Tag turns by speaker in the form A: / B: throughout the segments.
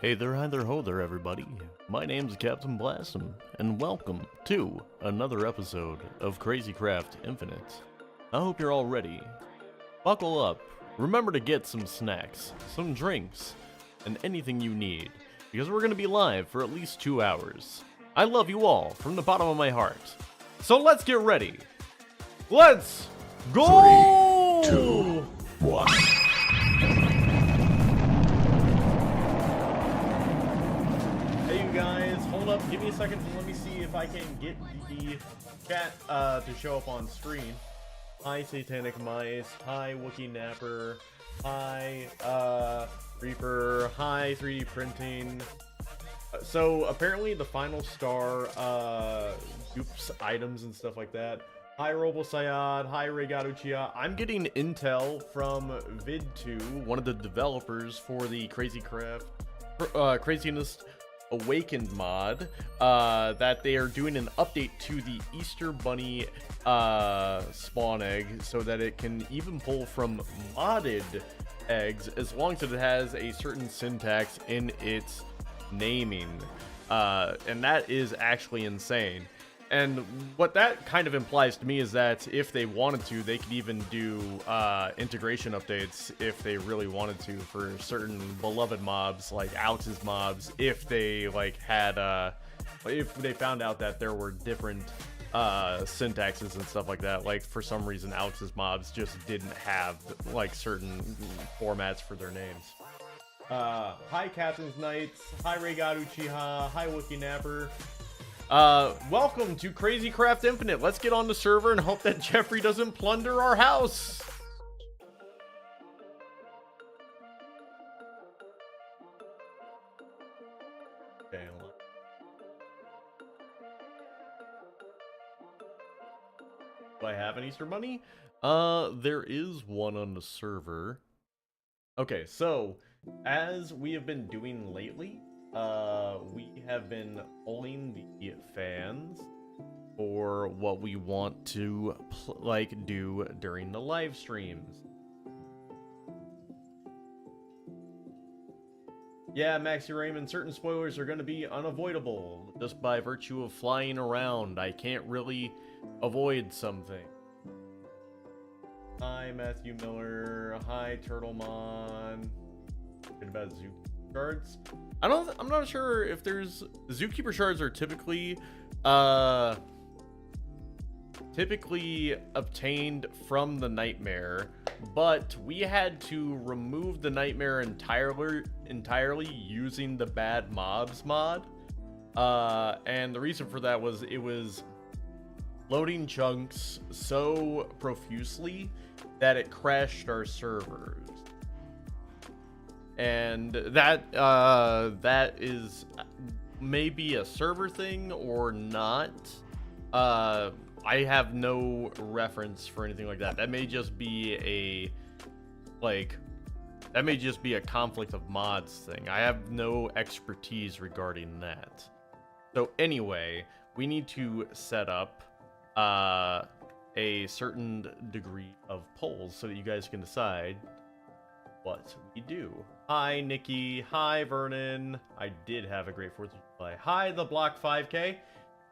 A: Hey there, hi there, ho there, everybody. My name's Captain Blossom, and welcome to another episode of Crazy Craft Infinite. I hope you're all ready. Buckle up, remember to get some snacks, some drinks, and anything you need, because we're going to be live for at least 2 hours. I love you all from the bottom of my heart. So let's get ready. Let's go!
B: 3, 2, 1.
A: Hey you guys, hold up, give me a second to let me see if I can get the chat to show up on screen. Hi Satanic Mice, hi Wookie Napper, hi Reaper, hi 3D Printing. So apparently the final star dupes items and stuff like that. Hi Robo Sayad, hi Regaruchia. I'm getting intel from Vid2, one of the developers for the Craziness Awakened mod, that they are doing an update to the Easter Bunny spawn egg so that it can even pull from modded eggs as long as it has a certain syntax in its naming, and that is actually insane. And what that kind of implies to me is that if they wanted to, they could even do integration updates if they really wanted to for certain beloved mobs like Alex's mobs, if they like had if they found out that there were different syntaxes and stuff like that. Like for some reason Alex's mobs just didn't have like certain formats for their names. Hi Captain's Knights, hi Regaru Chiha, hi Wookie Napper. Welcome to Crazy Craft Infinite. Let's get on the server and hope that Jeffrey doesn't plunder our house. Okay. Do I have an Easter Bunny? There is one on the server. Okay, so as we have been doing lately, we have been pulling the fans for what we want to do during the live streams. Yeah, Maxi Raymond, certain spoilers are going to be unavoidable just by virtue of flying around. I can't really avoid something. Hi, Matthew Miller. Hi, Turtlemon. What about Zoo Shards? I'm not sure if there's Zookeeper shards are typically obtained from the nightmare, but we had to remove the nightmare entirely using the bad mobs mod, and the reason for that was it was loading chunks so profusely that it crashed our servers. And that is maybe a server thing or not. I have no reference for anything like that. That may just be a conflict of mods thing. I have no expertise regarding that. So anyway, we need to set up a certain degree of polls so that you guys can decide what we do. Hi, Nikki. Hi, Vernon. I did have a great 4th of July. Hi, the Block 5K.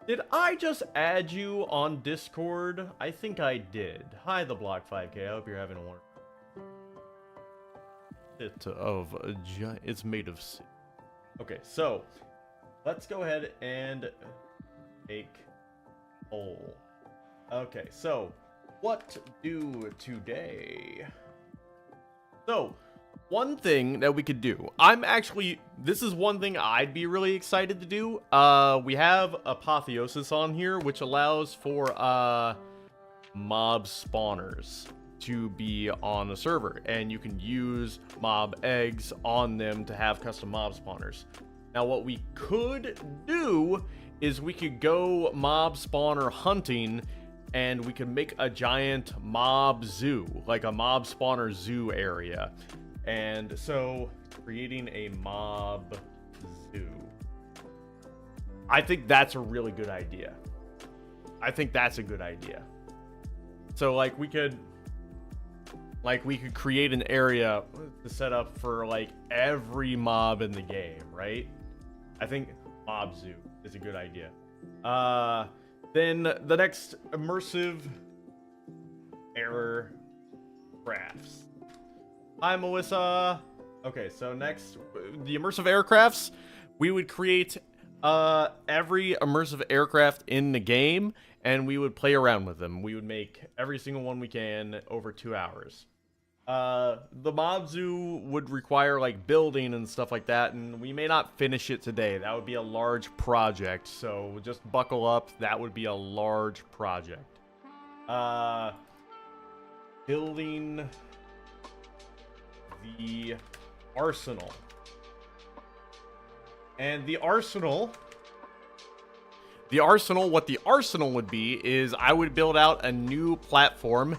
A: Did I just add you on Discord? I think I did. Hi, the Block 5K. I hope you're having one. It's made of... Okay, so let's go ahead and make poll. Okay, so what do today? So one thing that we could do, this is one thing I'd be really excited to do. We have Apotheus on here, which allows for mob spawners to be on the server, and you can use mob eggs on them to have custom mob spawners. Now what we could do is we could go mob spawner hunting, and we could make a giant mob zoo, like a mob spawner zoo area. And so creating a mob zoo, I think that's a really good idea. So like we could Like, we could create an area to set up for, like, every mob in the game, right? I think Mob Zoo is a good idea. Then the next immersive error crafts. Hi, Melissa. Okay, so next, the immersive aircrafts. We would create every immersive aircraft in the game, and we would play around with them. We would make every single one we can over 2 hours. The Mob Zoo would require like building and stuff like that, and we may not finish it today. That would be a large project, so just buckle up. That would be a large project. Building the arsenal. And the arsenal, what the arsenal would be is I would build out a new platform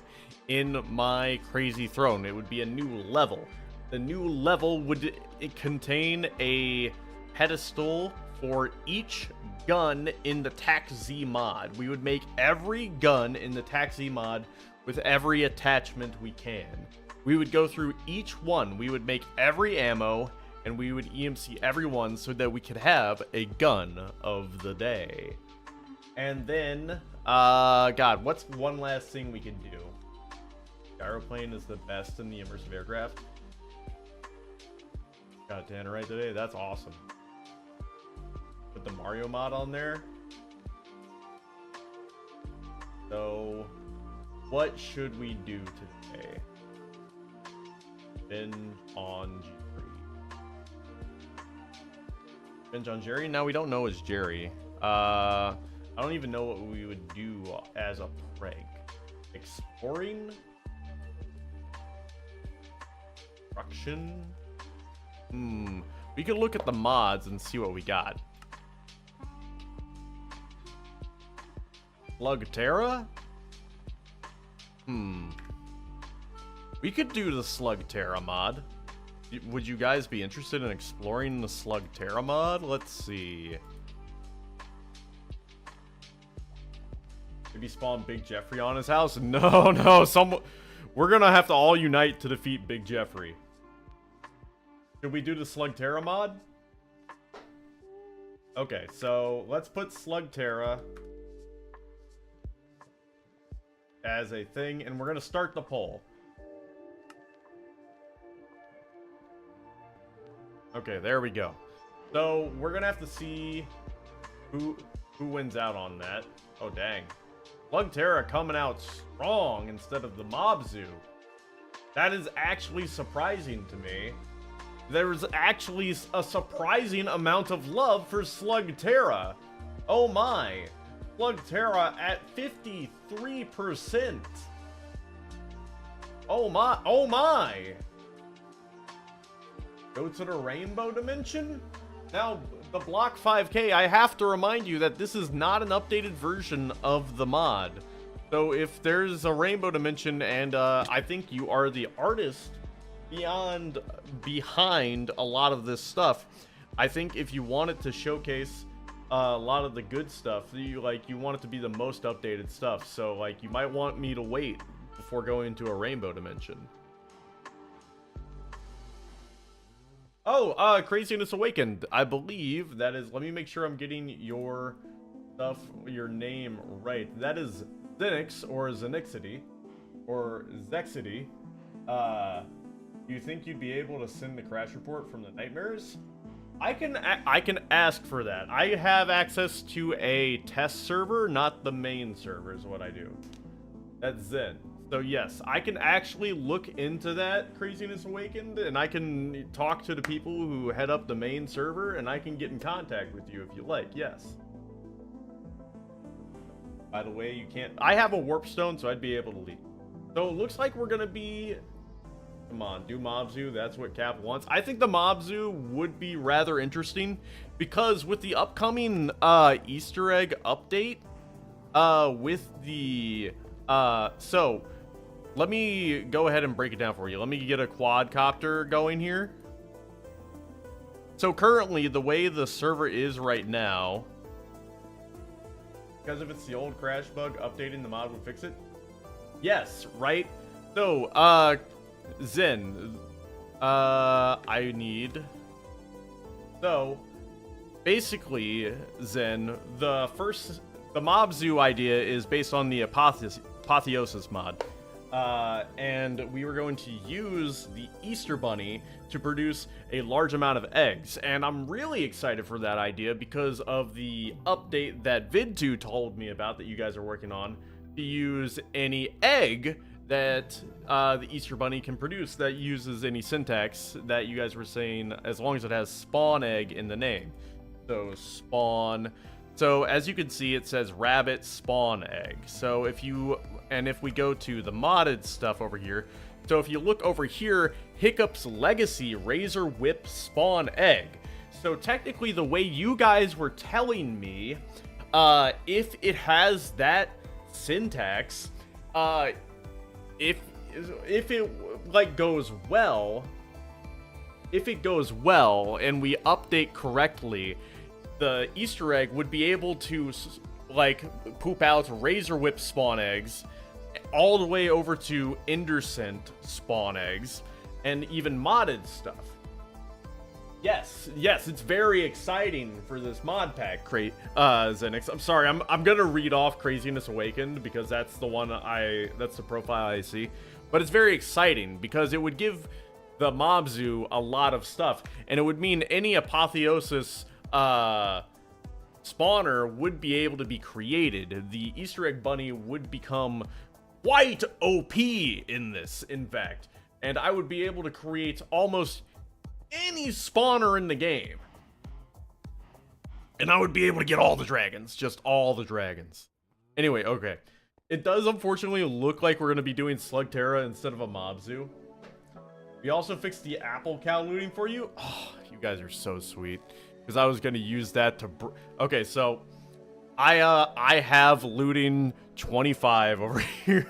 A: in my crazy throne. It would be a new level. The new level would contain a pedestal for each gun in the TAC-Z mod. We would make every gun in the TAC-Z mod with every attachment we can. We would go through each one. We would make every ammo, and we would EMC everyone so that we could have a gun of the day. And then, God, what's one last thing we could do? Gyroplane is the best in the immersive aircraft. Got Tanner right today. That's awesome. Put the Mario mod on there. So, what should we do today? Binge on Jerry. Binge on Jerry? No, we don't know it's Jerry. I don't even know what we would do as a prank. Exploring? Construction? We could look at the mods and see what we got. SLUGTERRA? We could do the SLUGTERRA mod. Would you guys be interested in exploring the SLUGTERRA mod? Let's see. Maybe spawn Big Jeffrey on his house? No, we're gonna have to all unite to defeat Big Jeffrey. Should we do the SLUGTERRA mod? Okay, so let's put SLUGTERRA as a thing, and we're gonna start the poll. Okay, there we go. So we're gonna have to see who wins out on that. Oh dang, SLUGTERRA coming out strong instead of the Mob Zoo. That is actually surprising to me. There's actually a surprising amount of love for SLUGTERRA. Oh my, SLUGTERRA at 53%. Oh my. Go to the rainbow dimension? Now, the Block 5K, I have to remind you that this is not an updated version of the mod. So if there's a rainbow dimension, and I think you are the artist behind a lot of this stuff, I think if you wanted to showcase a lot of the good stuff, you want it to be the most updated stuff. So like, you might want me to wait before going to a rainbow dimension. Oh, Craziness Awakened. I believe that is, let me make sure I'm getting your stuff, your name right. That is Zenix, or Zenixity, or Zexity. Do you think you'd be able to send the crash report from the nightmares? I can ask for that. I have access to a test server, not the main server is what I do. That's Zen. So yes, I can actually look into that, Craziness Awakened, and I can talk to the people who head up the main server, and I can get in contact with you if you like, yes. By the way, you can't... I have a warp stone, so I'd be able to leave. So it looks like we're gonna be... Come on, do Mob Zoo, that's what Cap wants. I think the Mob Zoo would be rather interesting, because with the upcoming Easter egg update, with the... so... Let me go ahead and break it down for you. Let me get a quadcopter going here. So currently, the way the server is right now, because if it's the old crash bug, updating the mod would fix it. Yes, right? So, Zen, I need... So, basically, Zen, the Mob Zoo idea is based on the Apotheosis mod. And we were going to use the Easter Bunny to produce a large amount of eggs. And I'm really excited for that idea because of the update that Vid2 told me about that you guys are working on, to use any egg that the Easter Bunny can produce that uses any syntax that you guys were saying, as long as it has spawn egg in the name. So spawn. So as you can see, it says rabbit spawn egg. So if we go to the modded stuff over here, so if you look over here, Hiccup's Legacy Razor Whip spawn egg. So technically, the way you guys were telling me, if it has that syntax, if it like goes well, if it goes well and we update correctly, the Easter egg would be able to like poop out Razor Whip spawn eggs all the way over to Endercent spawn eggs and even modded stuff. Yes, it's very exciting for this mod pack, Zenix. I'm sorry, I'm gonna read off Craziness Awakened because that's that's the profile I see. But it's very exciting because it would give the Mob Zoo a lot of stuff, and it would mean any Apotheosis spawner would be able to be created. The Easter Egg Bunny would become quite OP in this, in fact. And I would be able to create almost any spawner in the game. And I would be able to get all the dragons. Just all the dragons. Anyway, okay. It does unfortunately look like we're going to be doing SLUGTERRA instead of a Mob Zoo. We also fixed the apple cow looting for you. Oh, you guys are so sweet. Because I was going to use that to... Okay, so... I have looting 25 over here.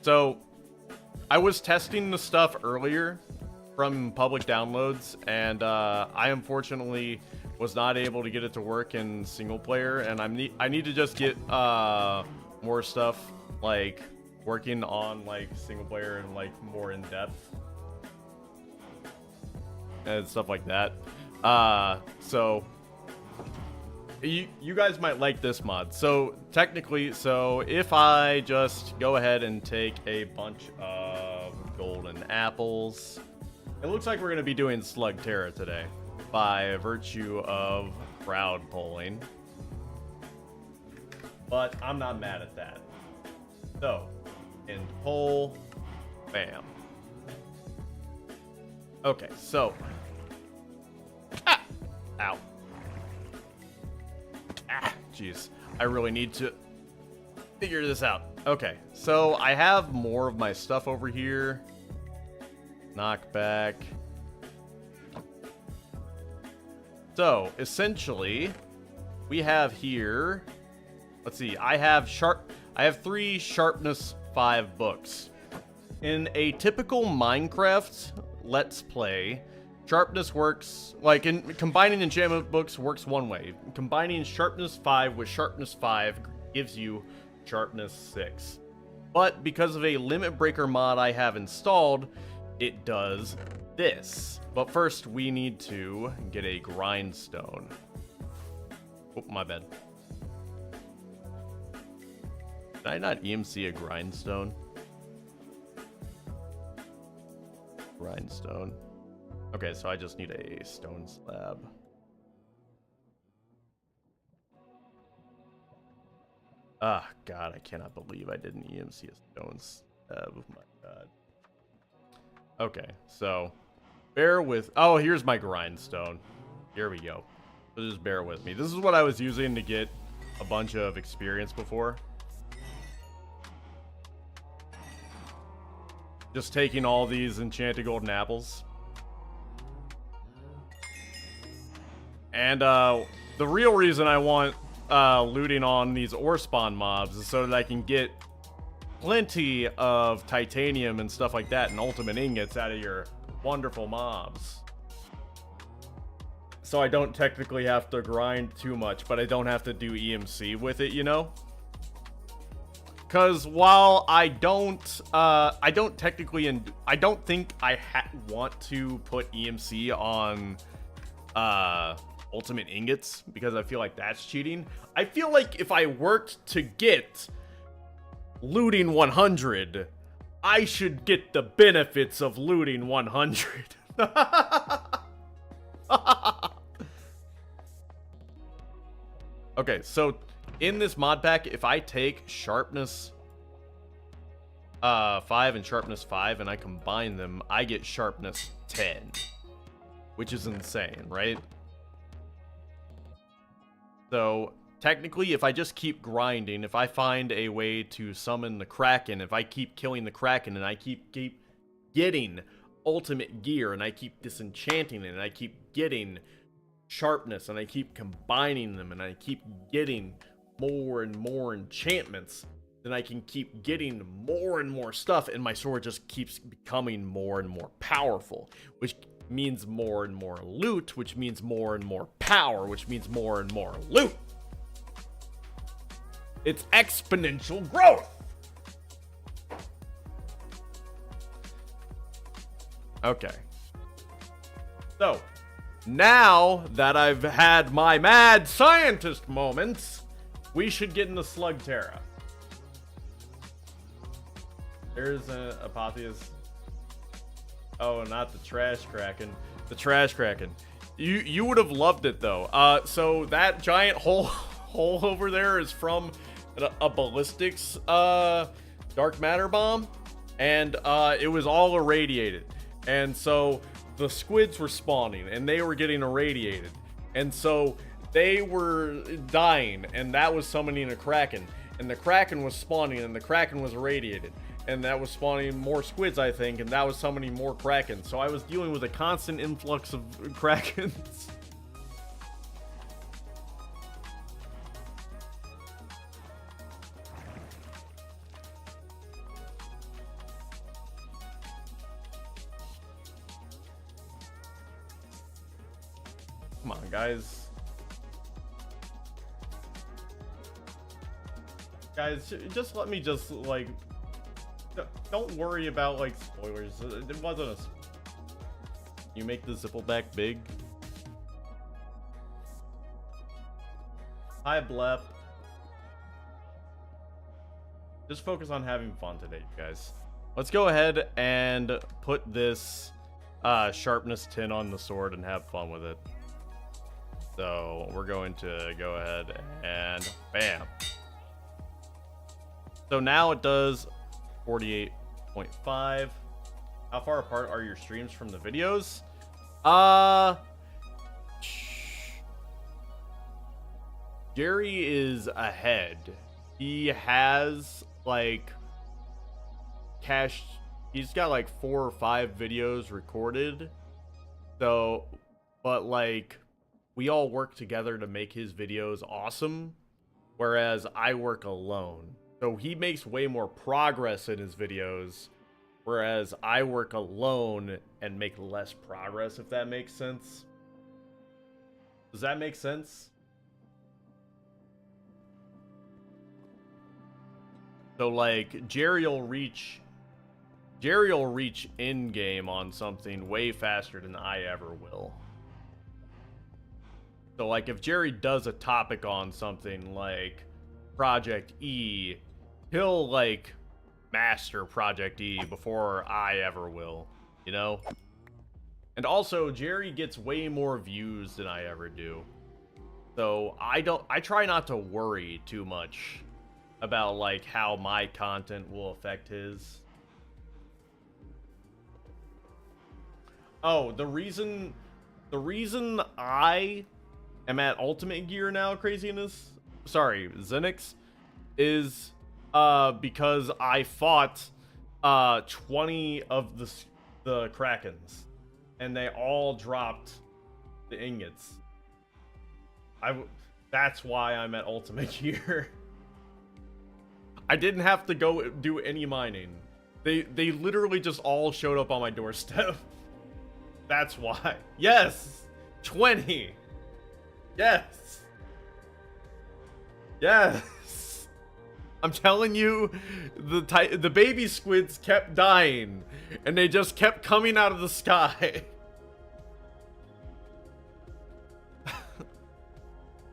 A: So... I was testing the stuff earlier from public downloads, and I unfortunately was not able to get it to work in single player, and I need to just get more stuff like working on like single player and like more in depth and stuff like that. So you guys might like this mod. So technically, so if I just go ahead and take a bunch of golden apples, it looks like we're going to be doing SLUGTERRA today by virtue of crowd polling. But I'm not mad at that. So, end poll, bam. Okay, so, ow. Jeez, I really need to figure this out. Okay, so I have more of my stuff over here. Knockback. So, essentially, we have here, let's see, I have 3 sharpness 5 books. In a typical Minecraft Let's Play, sharpness works, like in combining enchantment books works one way. Combining sharpness 5 with sharpness 5 gives you sharpness 6. But because of a limit breaker mod I have installed, it does this. But first we need to get a grindstone. Oh, my bad. Did I not EMC a grindstone? Grindstone. Okay, so I just need a stone slab. Ah, God, I cannot believe I didn't EMC a stone slab. Oh my God. Okay, so bear with... Oh, here's my grindstone. Here we go. So just bear with me. This is what I was using to get a bunch of experience before. Just taking all these enchanted golden apples. And the real reason I want looting on these ore spawn mobs is so that I can get plenty of titanium and stuff like that and ultimate ingots out of your wonderful mobs. So I don't technically have to grind too much, but I don't have to do EMC with it, you know? Because while I don't technically, and I don't think I want to put EMC on ultimate ingots, because I feel like that's cheating. I feel like if I worked to get looting 100, I should get the benefits of looting 100. Okay, so in this mod pack, if I take sharpness 5 and sharpness 5 and I combine them, I get sharpness 10, which is insane, right? So technically, if I just keep grinding, if I find a way to summon the Kraken, if I keep killing the Kraken and I keep getting ultimate gear and I keep disenchanting it and I keep getting sharpness and I keep combining them and I keep getting more and more enchantments, then I can keep getting more and more stuff, and my sword just keeps becoming more and more powerful, which means more and more loot, which means more and more power, which means more and more loot. It's exponential growth. Okay. So, now that I've had my mad scientist moments, we should get into SLUGTERRA. There's an Apotheus. Oh, not the trash kraken. The trash kraken. You would have loved it though. So that giant hole over there is from a ballistics dark matter bomb, and it was all irradiated, and so the squids were spawning and they were getting irradiated, and so they were dying, and that was summoning a kraken, and the kraken was spawning and the kraken was irradiated, and that was spawning more squids, I think, and that was summoning more krakens. So I was dealing with a constant influx of krakens. Come on, guys. Guys, just let me just, like, don't worry about, like, spoilers. It wasn't a... You make the zippleback big? Hi, Blep. Just focus on having fun today, you guys. Let's go ahead and put this sharpness 10 on the sword and have fun with it. So we're going to go ahead and bam. So now it does 48.5. How far apart are your streams from the videos? Jerry is ahead. He has like cached. He's got like 4 or 5 videos recorded. So, but like we all work together to make his videos awesome, whereas I work alone. So he makes way more progress in his videos, whereas I work alone and make less progress, if that makes sense. Does that make sense? So like Jerry will reach end game on something way faster than I ever will. So like if Jerry does a topic on something like Project E, he'll like master Project E before I ever will, you know? And also Jerry gets way more views than I ever do. So I try not to worry too much about like how my content will affect his. Oh, the reason I am at ultimate gear now, craziness. Sorry, Zenix, is because I fought 20 of the Krakens, and they all dropped the ingots. That's why I'm at ultimate gear. I didn't have to go do any mining. They literally just all showed up on my doorstep. That's why. Yes! 20! Yes! Yes! I'm telling you, the baby squids kept dying, and they just kept coming out of the sky.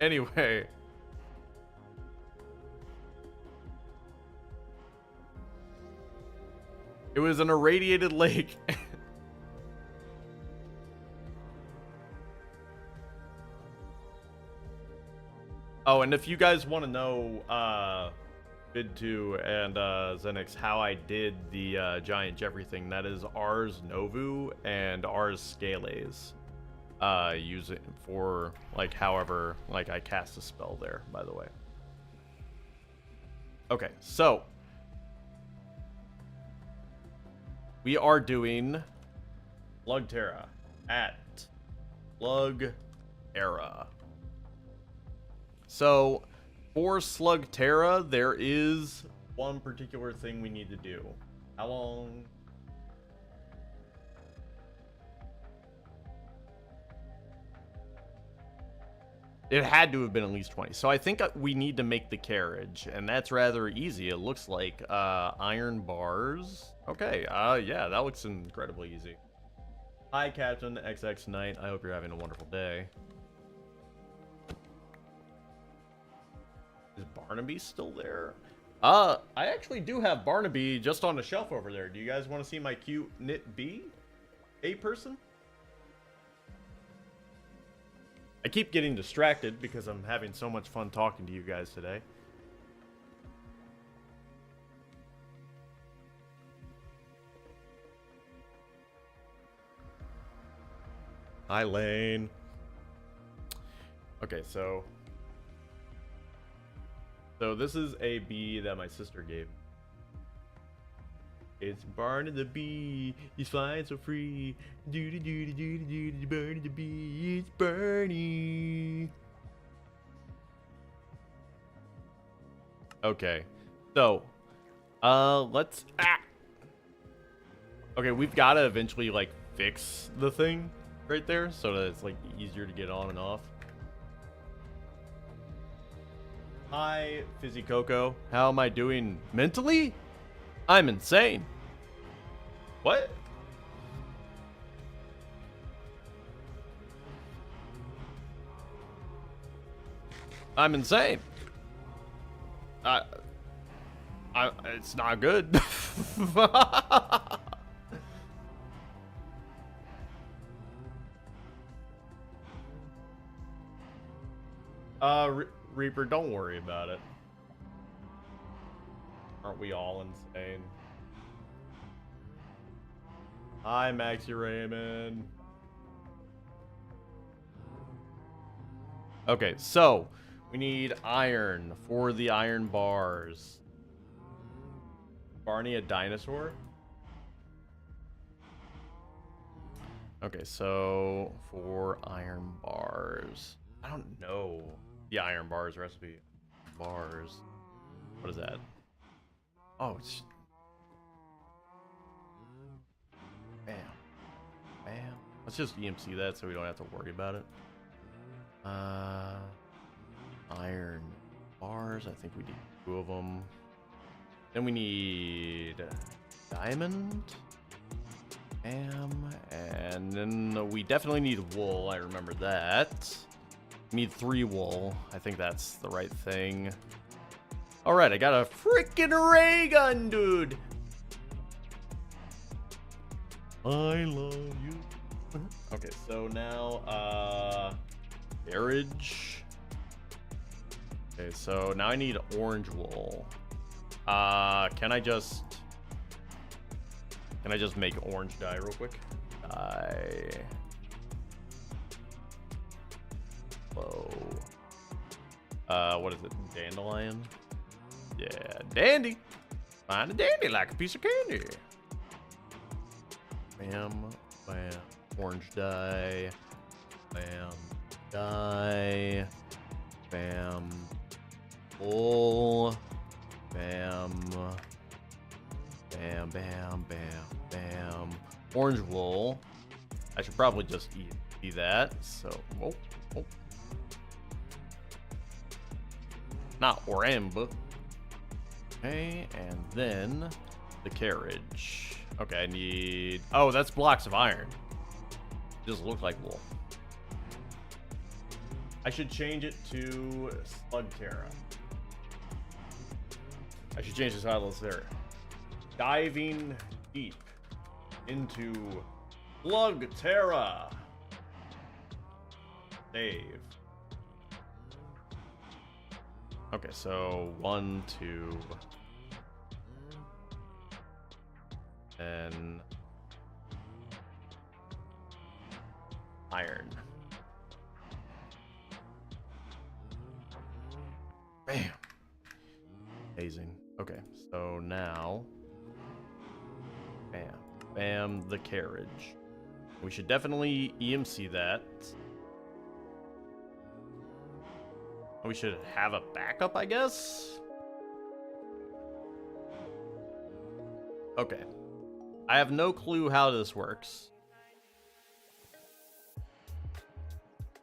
A: Anyway. It was an irradiated lake. Oh, and if you guys want to know, Bid2 and Zenix, how I did the giant Jeffrey thing, that is Ars Novu and Ars Scales. Use it for, like, however, like, I cast a spell there, by the way. Okay, so we are doing SLUGTERRA at SLUGTERRA. So for SLUGTERRA, there is one particular thing we need to do. How long? It had to have been at least 20. So I think we need to make the carriage, and that's rather easy. It looks like iron bars. Okay, yeah, that looks incredibly easy. Hi, Captain XX Knight. I hope you're having a wonderful day. Is Barnaby still there? I actually do have Barnaby just on the shelf over there. Do you guys want to see my cute knit bee? A person? I keep getting distracted because I'm having so much fun talking to you guys today. Hi, Lane. Okay, so this is a bee that my sister gave. It's Barney the bee. He's flying so free. Doody doody doody doody. Barney the bee. It's Barney. Okay, so let's. Okay, we've got to eventually like fix the thing right there so that it's like easier to get on and off. Hi, Fizzy Coco. How am I doing mentally? I'm insane. What? I'm insane. It's not good. Reaper, don't worry about it. Aren't we all insane? Hi, Maxie Raymond. Okay, so we need iron for the iron bars. Barney a dinosaur? Okay, so for iron bars. I don't know the iron bars recipe. Bars. What is that? Oh, it's... Bam. Bam. Let's just EMC that so we don't have to worry about it. Iron bars. I think we need 2 of them. Then we need diamond. Bam. And then we definitely need wool. I remember that. We need 3 wool. I think that's the right thing. Alright, I got a freaking ray gun, dude. I love you. Okay, so now, Carriage. Okay, so now I need orange wool. Can I just make orange dye real quick? Dye. Whoa. What is it? Dandelion? Yeah, dandy. Find a dandy like a piece of candy. Bam, bam. Orange dye. Bam. Dye. Bam. Wool. Bam. Bam, bam, bam, bam. Orange wool. I should probably just eat that. So, oh. Not orange. Okay, and then the carriage. Okay, I need... Oh, that's blocks of iron. Doesn't look like wool. I should change it to SLUGTERRA. I should change the title there. Diving deep into SLUGTERRA. Save. Okay, so 1, 2, and iron. Bam. Amazing. Okay, so now, bam, bam, the carriage. We should definitely EMC that. We should have a backup, I guess. Okay. I have no clue how this works.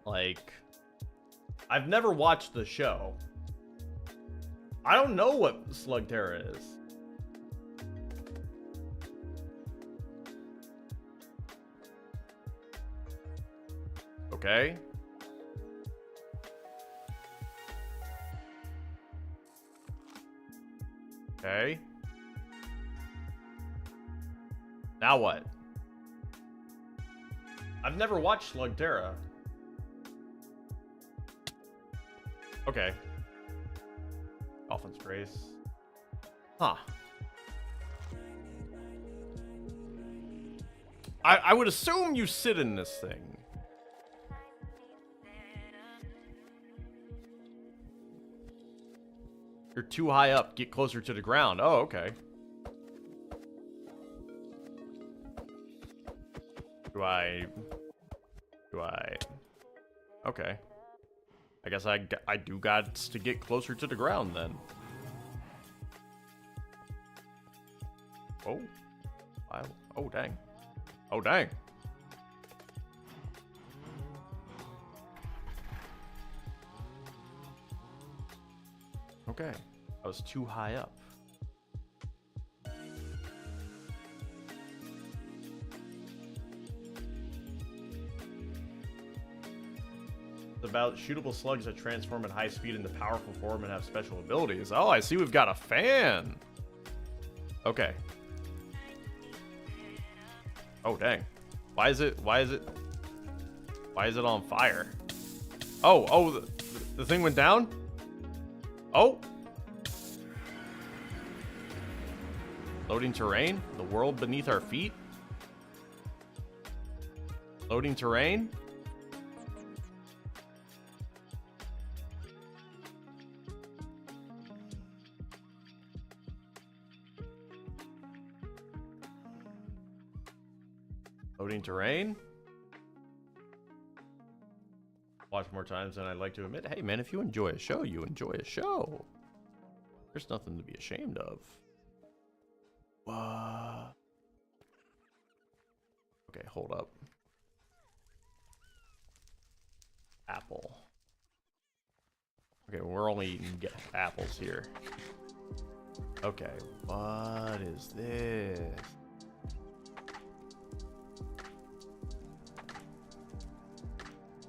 A: Like, I've never watched the show. I don't know what SLUGTERRA is. Okay. Okay. Now what? I've never watched SLUGTERRA. Okay. Dolphin's Grace. Huh. I would assume you sit in this thing. You're too high up. Get closer to the ground. Oh, okay. Do I... Okay. I guess I do got to get closer to the ground then. Oh. Oh, dang. Oh, dang. Okay. I was too high up. It's about shootable slugs that transform at high speed into powerful form and have special abilities. Oh, I see we've got a fan. Okay. Oh, dang. Why is it on fire? Oh, the thing went down? Oh. Loading terrain? The world beneath our feet? Loading terrain? Loading terrain? Watch more times than I'd like to admit. Hey man, if you enjoy a show, you enjoy a show. There's nothing to be ashamed of. Okay, hold up. Apple. Okay, we're only eating apples here. Okay, what is this?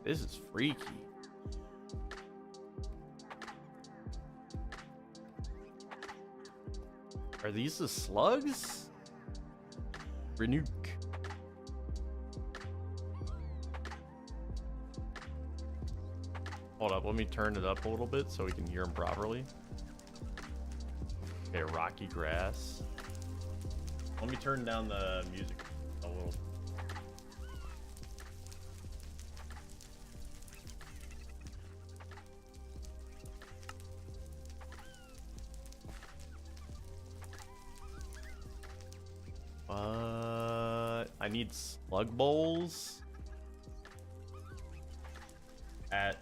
A: This is freaky. Are these the slugs? Renuke. Hold up, let me turn it up a little bit so we can hear them properly. Okay, rocky grass. Let me turn down the music a little. I need slug bowls at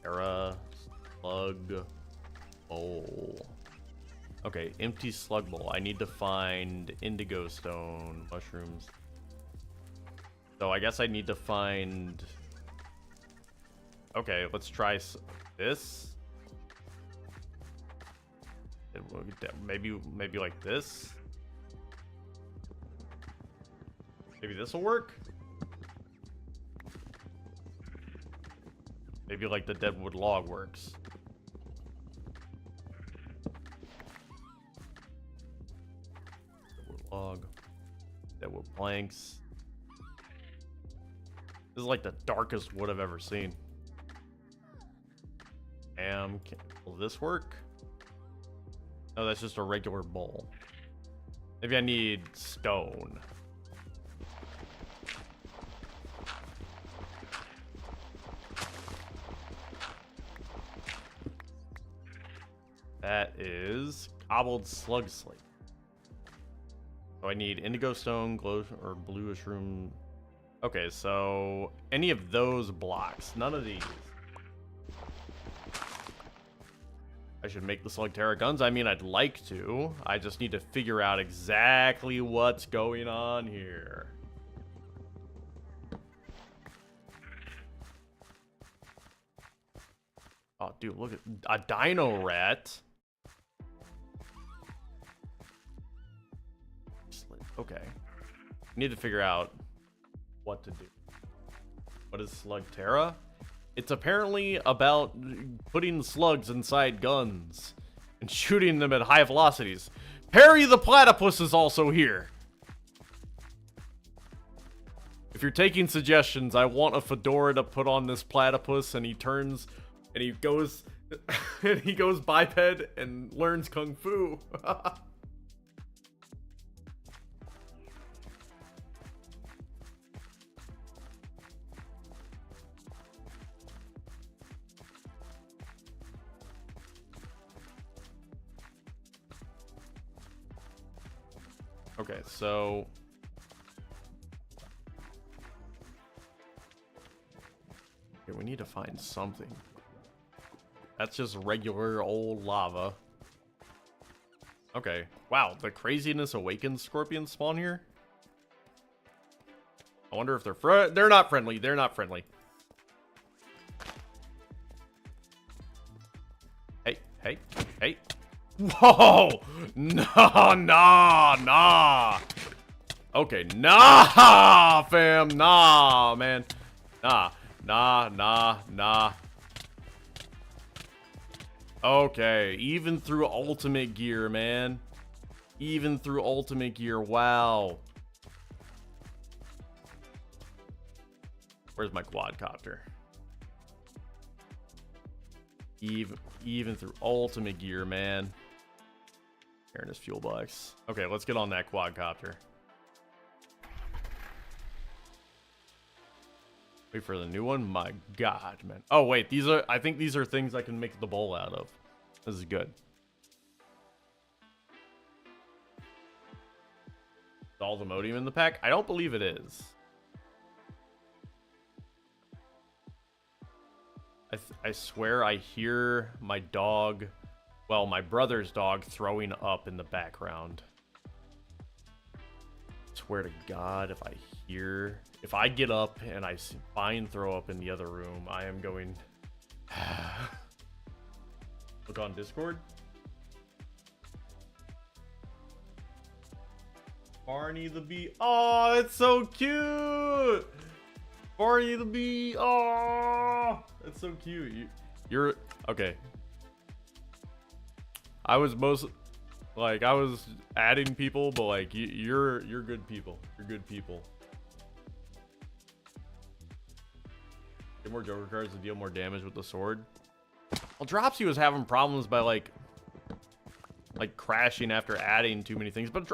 A: SLUGTERRA slug bowl. Okay, empty slug bowl. I need to find indigo stone, mushrooms. So I guess I need to find... Okay, let's try this. Maybe like this. Maybe this will work. Maybe like the deadwood log works. Deadwood log. Deadwood planks. This is like the darkest wood I've ever seen. Will this work? No, that's just a regular bowl. Maybe I need stone. That is cobbled slug slate. So I need indigo stone, glow or bluish room. Okay, so any of those blocks, none of these. I should make the SLUGTERRA guns. I mean, I'd like to. I just need to figure out exactly what's going on here. Oh, dude, look at a Dino Rat. Okay. Need to figure out what to do. What is SLUGTERRA? It's apparently about putting slugs inside guns and shooting them at high velocities. Perry the Platypus is also here. If you're taking suggestions, I want a fedora to put on this platypus, and he turns and he goes and he goes biped and learns kung fu. Okay, so okay, we need to find something. That's just regular old lava. Okay. Wow, the craziness awakens scorpions spawn here. I wonder if they're not friendly. They're not friendly. Hey, hey, hey. Whoa! Nah. Okay, nah, fam. Nah, man. Nah. Okay, even through ultimate gear, man. Even through ultimate gear, wow. Where's my quadcopter? Even through ultimate gear, man. Here in his fuel box. Okay, let's get on that quadcopter. Wait for the new one. My God, man. Oh wait, I think these are things I can make the bowl out of. This is good. Is all the modium in the pack? I don't believe it is. I swear I hear my dog, well, my brother's dog throwing up in the background. Swear to God, if I get up and I find throw up in the other room, I am going. Look on Discord. Barney the bee. Oh, it's so cute. Barney the bee. Oh, that's so cute. You're okay. I was adding people, but like you're good people. You're good people. Get more Joker cards to deal more damage with the sword. Well, Dropsy was having problems by like crashing after adding too many things, but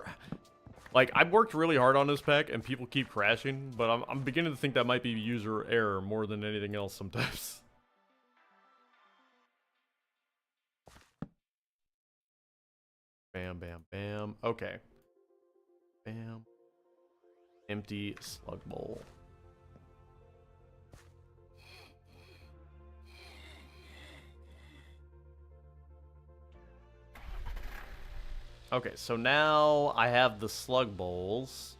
A: like I've worked really hard on this pack and people keep crashing, but I'm beginning to think that might be user error more than anything else sometimes. Bam, bam, bam. Okay. Bam. Empty slug bowl. Okay, so now I have the slug bowls.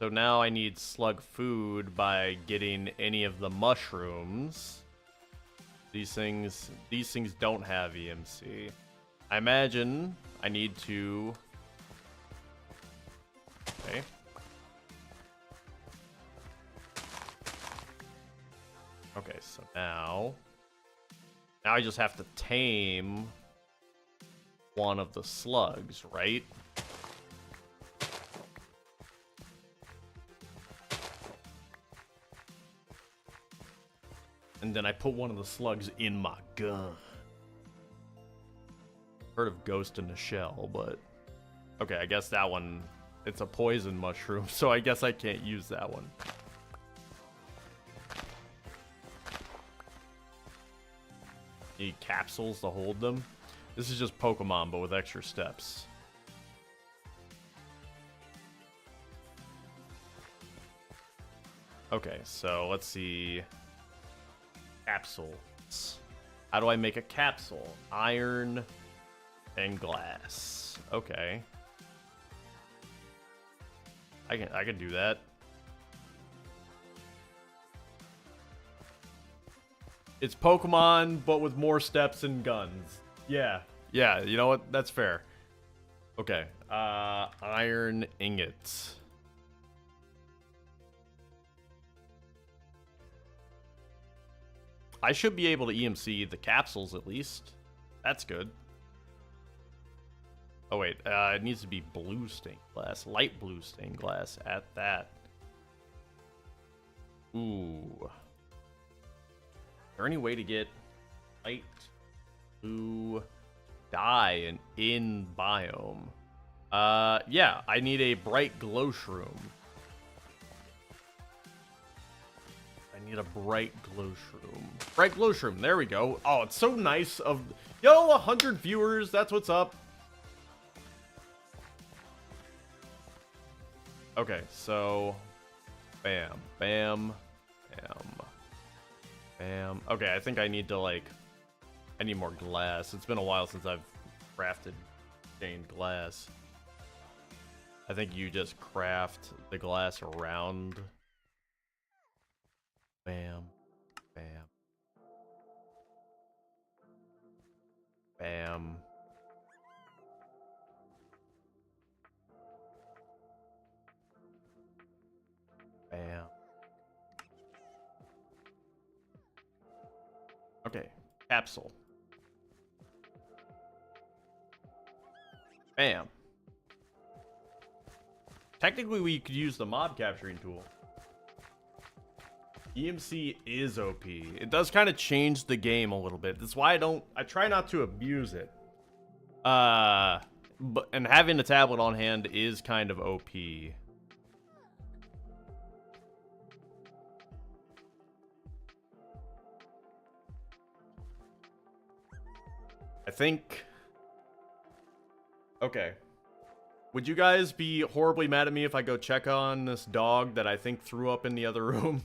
A: So now I need slug food by getting any of the mushrooms. These things don't have EMC. I imagine I need to... Okay. Okay, so now I just have to tame one of the slugs, right? And then I put one of the slugs in my gun. Heard of Ghost in the Shell, but... Okay, I guess that one... It's a poison mushroom, so I guess I can't use that one. Need capsules to hold them. This is just Pokemon, but with extra steps. Okay, so let's see. Capsules. How do I make a capsule? Iron and glass. Okay. I can do that. It's Pokemon, but with more steps and guns. Yeah. Yeah, you know what? That's fair. Okay. Iron ingots. I should be able to EMC the capsules at least. That's good. Oh wait, it needs to be blue stained glass. Light blue stained glass at that. Ooh. Is there any way to get light blue dye in biome? Yeah, I need a bright glow shroom. I need a bright glow shroom. Bright glow shroom, there we go. Oh, it's so nice of... Yo, 100 viewers, that's what's up. Okay, so... Bam, bam, bam, bam. Okay, I think I need to, like... I need more glass. It's been a while since I've crafted stained glass. I think you just craft the glass around... Bam, bam, bam. Bam. Okay, capsule. Bam. Technically, we could use the mob capturing tool. EMC is OP. It does kind of change the game a little bit. That's why I try not to abuse it. And having a tablet on hand is kind of OP. I think... Okay. Would you guys be horribly mad at me if I go check on this dog that I think threw up in the other room?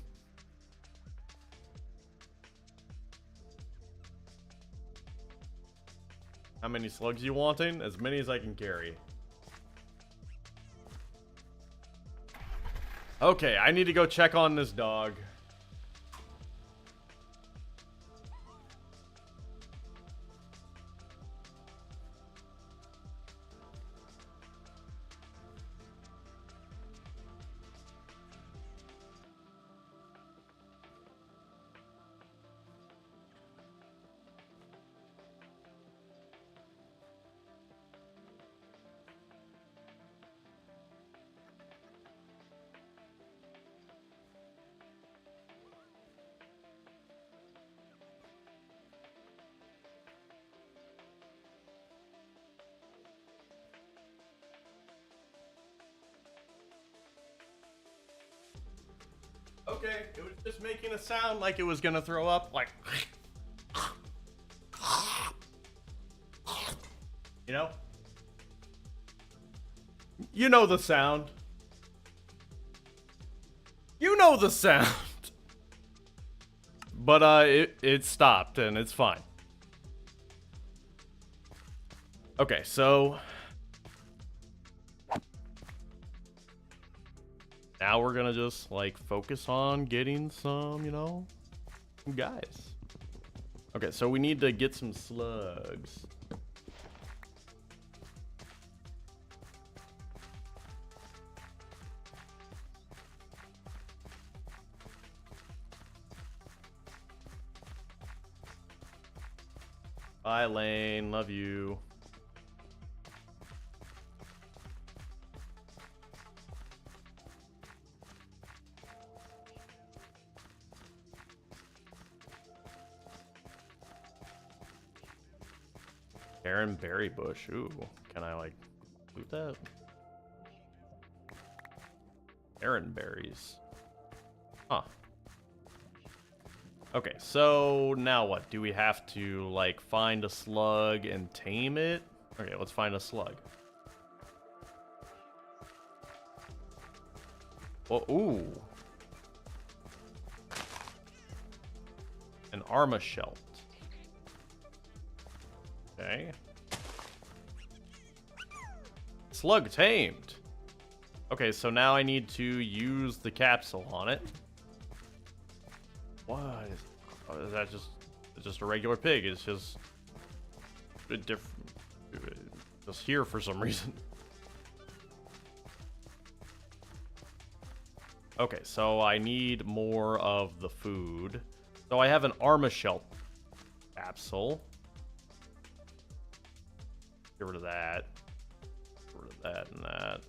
A: How many slugs you wanting? As many as I can carry. Okay, I need to go check on this dog. Okay, it was just making a sound like it was gonna throw up, like... You know? You know the sound. You know the sound. But, it stopped, and it's fine. Okay, so... Now we're gonna just, like, focus on getting some, you know, some guys. Okay, so we need to get some slugs. Bye, Lane. Love you. Barren berry bush. Ooh, can I like loot that? Barren berries. Huh. Okay, so now what? Do we have to like find a slug and tame it? Okay, let's find a slug. Oh, ooh. An armashelt. Okay. Slug tamed. Okay, so now I need to use the capsule on it. What is, oh, is that just a regular pig? It's just a different, just here for some reason. Okay, so I need more of the food. So I have an armashelt capsule. Get rid of that. Get rid of that and that.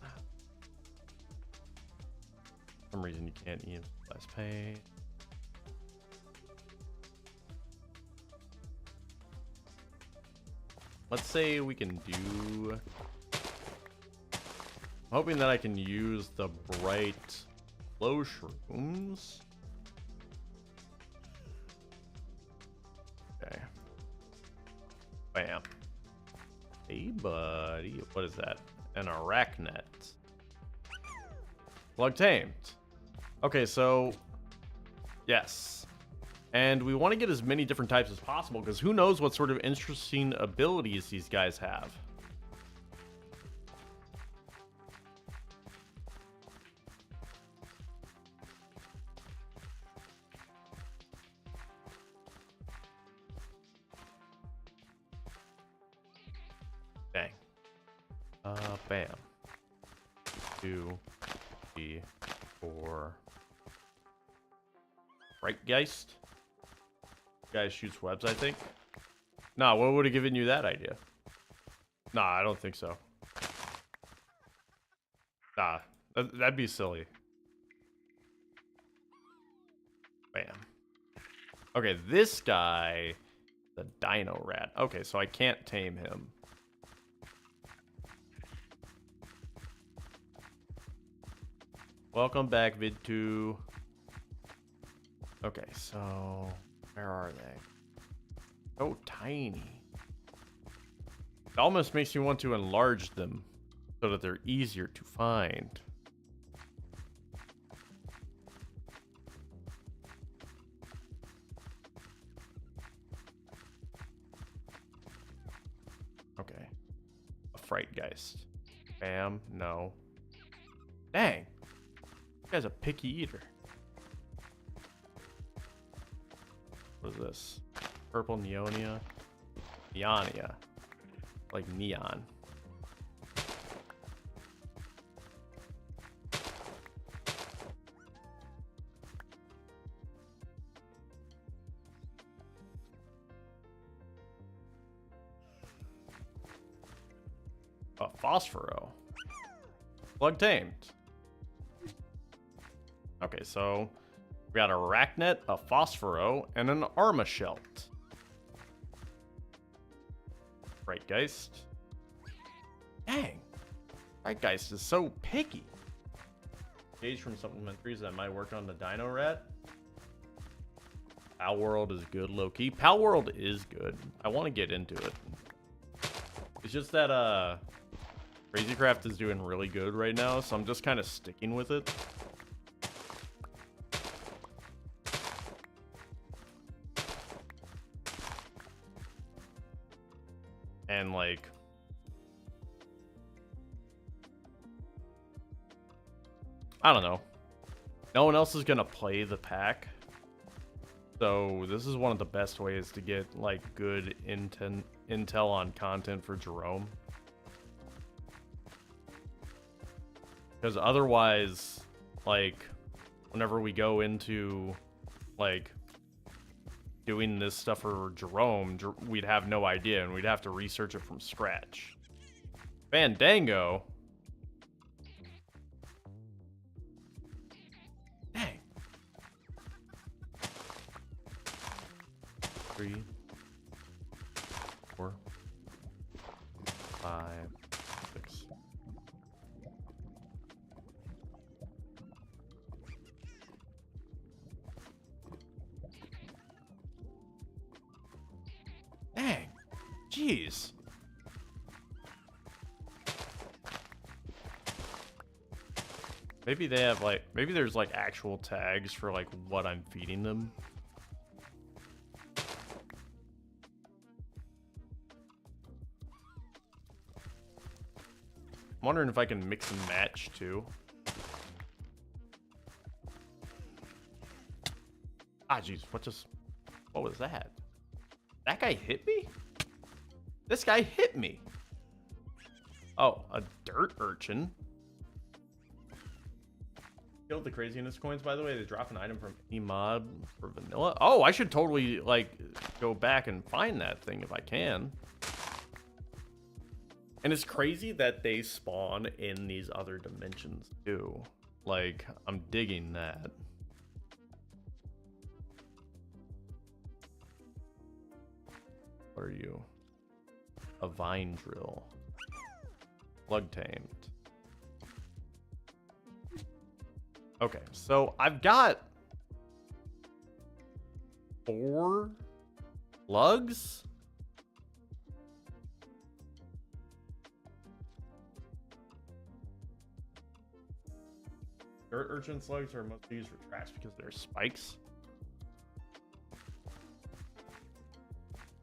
A: For some reason you can't eat less paint. Let's say we can do... I'm hoping that I can use the bright glow shrooms. Okay. Bam. Hey, buddy. What is that? An arachnet. Slug tamed. Okay, so... Yes. And we want to get as many different types as possible, because who knows what sort of interesting abilities these guys have. Dang. Bam. 2, 3, 4. Right, Geist? Guy shoots webs, I think. Nah, what would have given you that idea? Nah, I don't think so. Nah, that'd be silly. Bam. Okay, this guy, the Dino Rat. Okay, so I can't tame him. Welcome back, Vid2. Okay, so where are they? So tiny. It almost makes me want to enlarge them so that they're easier to find. Okay. A Fright Geist. Bam. No. Dang. This guy's a picky eater. What is this? Purple Neonia? Neonia. Like neon. A Phosphoro. Slug tamed. Okay, so we got a Arachnet, a Phosphoro, and an Armashelt. Right, Geist. Dang. Right, Geist is so picky. Gauge from supplementaries that might work on the Dino Rat. Pal World is good, low-key. Pal World is good. I want to get into it. It's just that, Crazycraft is doing really good right now, so I'm just kind of sticking with it. And like, I don't know. No one else is gonna play the pack, so this is one of the best ways to get like good intel on content for Jerome. Because otherwise, like, whenever we go into like doing this stuff for Jerome, we'd have no idea, and we'd have to research it from scratch. Fandango? Dang. 3, 4, 5, 6. Dang. Jeez. Maybe they have like, maybe there's like actual tags for like what I'm feeding them. I'm wondering if I can mix and match too. Ah, jeez, what was that? That guy hit me? This guy hit me. Oh, a dirt urchin. Killed the craziness coins, by the way. They drop an item from any mod for vanilla. Oh, I should totally like go back and find that thing if I can. And it's crazy that they spawn in these other dimensions too. Like, I'm digging that. What are you? A vine drill. Slug tamed. Okay, so I've got 4 slugs. Dirt urchin slugs are mostly used for traps because they're spikes.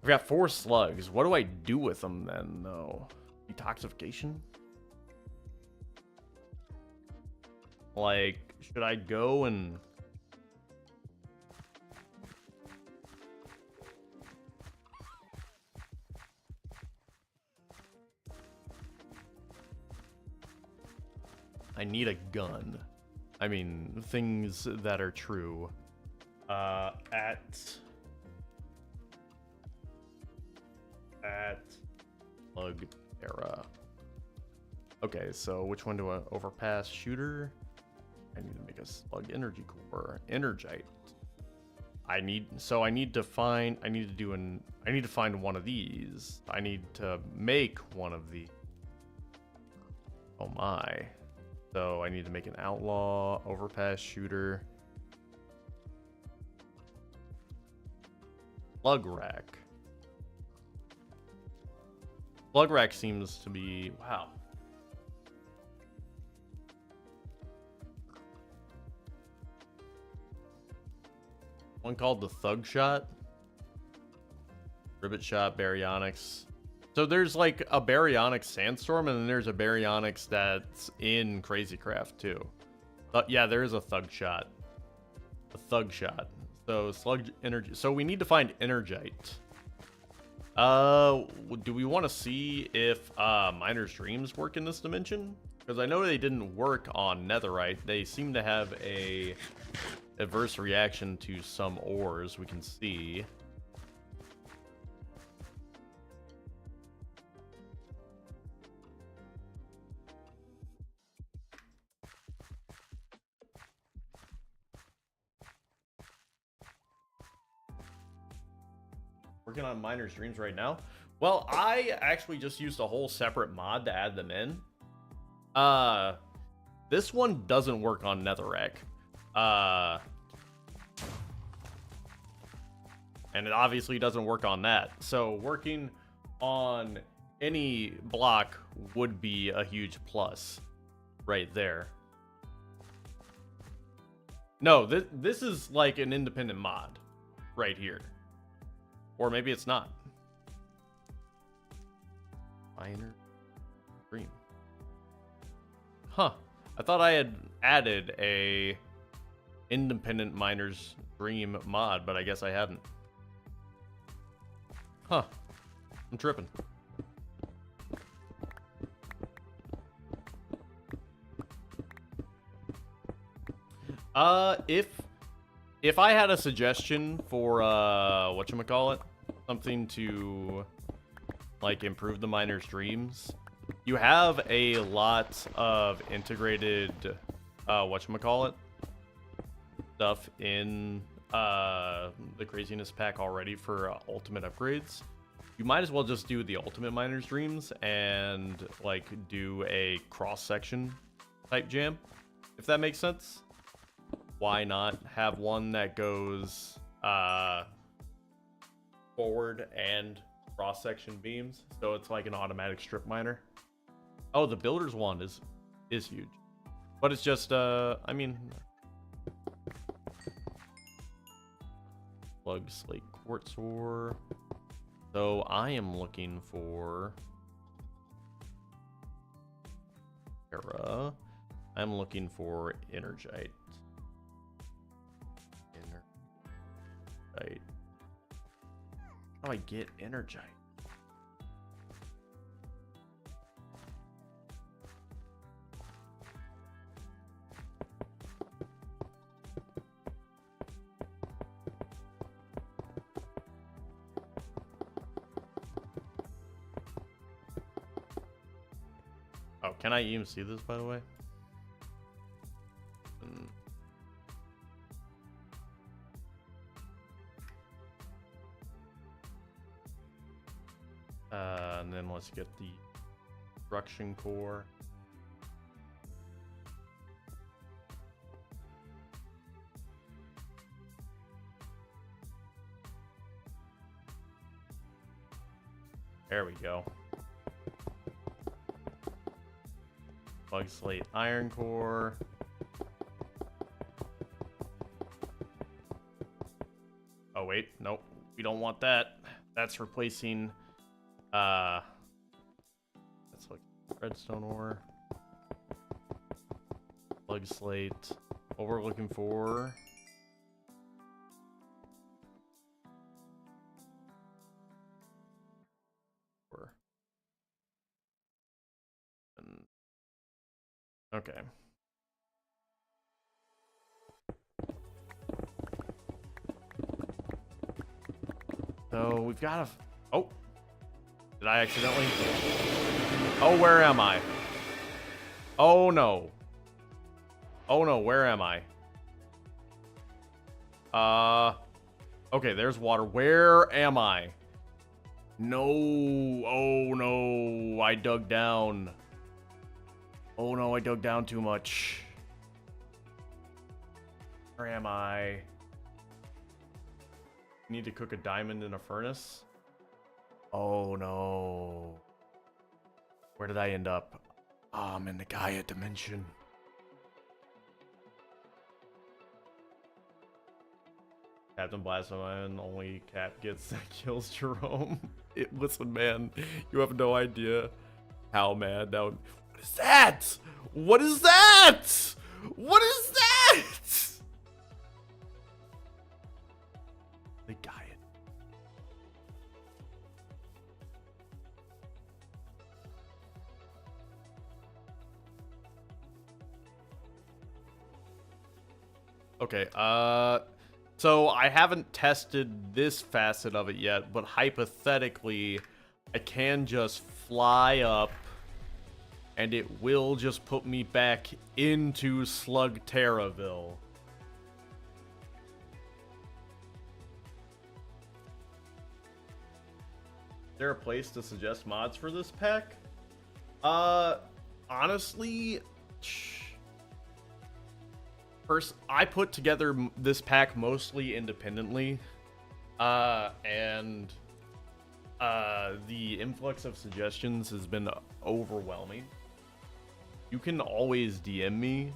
A: I've got 4 slugs. What do I do with them then, though? Detoxification? Like, should I go and... I need a gun. I mean, things that are true. At SLUGTERRA. Okay, so which one do I overpass? Shooter? I need to make a slug energy core. Energite. I need to find one of these. I need to make one of the. Oh my. So I need to make an outlaw, overpass shooter. Slug rack. Slug rack seems to be, wow. One called the Thug Shot. Ribbit Shot, Baryonyx. So there's like a Baryonyx Sandstorm, and then there's a Baryonyx that's in Crazy Craft too. But yeah, there is a Thug Shot. A Thug Shot. So slug energy. So we need to find Energite. Do we want to see if Miner's Dreams work in this dimension? Because I know they didn't work on Netherite. They seem to have a adverse reaction to some ores we can see. Working on Miner's Dreams right now. Well, I actually just used a whole separate mod to add them in. This one doesn't work on Netherrack. And it obviously doesn't work on that. So working on any block would be a huge plus right there. No, this is like an independent mod right here. Or maybe it's not. Miner Dream. Huh. I thought I had added a independent Miner's Dream mod, but I guess I hadn't. Huh. I'm tripping. if I had a suggestion for whatchamacallit, something to like improve the miner's dreams, you have a lot of integrated whatchamacallit stuff in the craziness pack already for ultimate upgrades. You might as well just do the ultimate miner's dreams and like do a cross section type jam, if that makes sense. Why not have one that goes forward and cross section beams, so it's like an automatic strip miner? Oh, the builder's wand is huge, but it's just I mean, plug slate quartz ore. So I am looking for Terra. I'm looking for Energite. Energite. How do I get Energite? Oh, can I even see this, by the way? And then let's get the construction core. There we go. Plug slate iron core. Oh wait, nope, we don't want that. That's replacing let's look, redstone ore, plug slate. What we're looking for, okay. So we've got a, oh, did I accidentally? Oh, where am I? Oh no. Oh no, where am I? Okay, there's water. Where am I? No. Oh no, I dug down. Oh no, I dug down too much. Where am I? Need to cook a diamond in a furnace? Oh no. Where did I end up? Oh, I'm in the Gaia dimension. Captain Blasphemine, only Cap gets that kills Jerome. Listen, man, you have no idea how mad that would... What is that? What is that? What is that? The Gaia. Okay, so I haven't tested this facet of it yet, but hypothetically, I can just fly up, and it will just put me back into SLUGTERRAville. Is there a place to suggest mods for this pack? Honestly, first, I put together this pack mostly independently, and the influx of suggestions has been overwhelming. You can always DM me,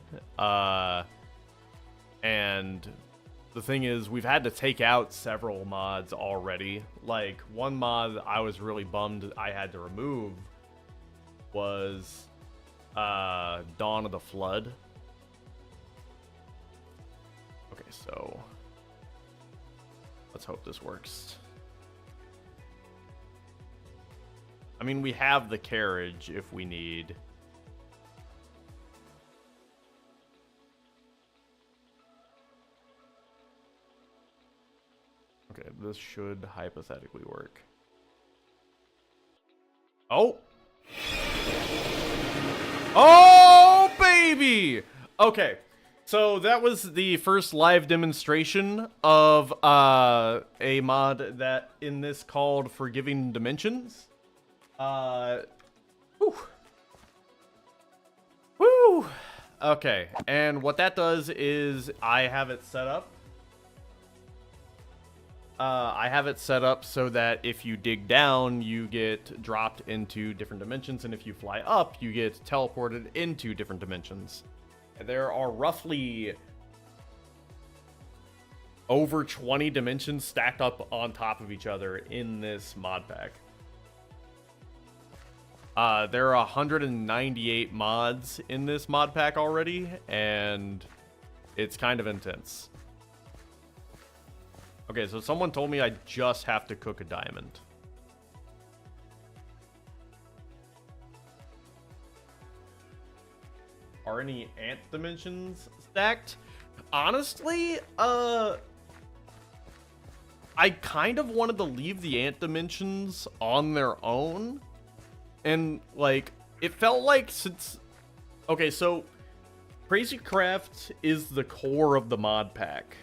A: and the thing is, we've had to take out several mods already. Like, one mod I was really bummed I had to remove was Dawn of the Flood. Okay, so let's hope this works. I mean, we have the carriage if we need. Okay, this should hypothetically work. Oh! Oh, baby! Okay, so that was the first live demonstration of a mod that in this called Forgiving Dimensions. Whew. Woo! Okay, and what that does is I have it set up. I have it set up so that if you dig down, you get dropped into different dimensions, and if you fly up, you get teleported into different dimensions. There are roughly over 20 dimensions stacked up on top of each other in this mod pack. There are 198 mods in this mod pack already, and it's kind of intense. Okay, so someone told me I just have to cook a diamond. Are any ant dimensions stacked? Honestly, I kind of wanted to leave the ant dimensions on their own. And, like, it felt like since... Okay, so Crazy Craft is the core of the mod pack.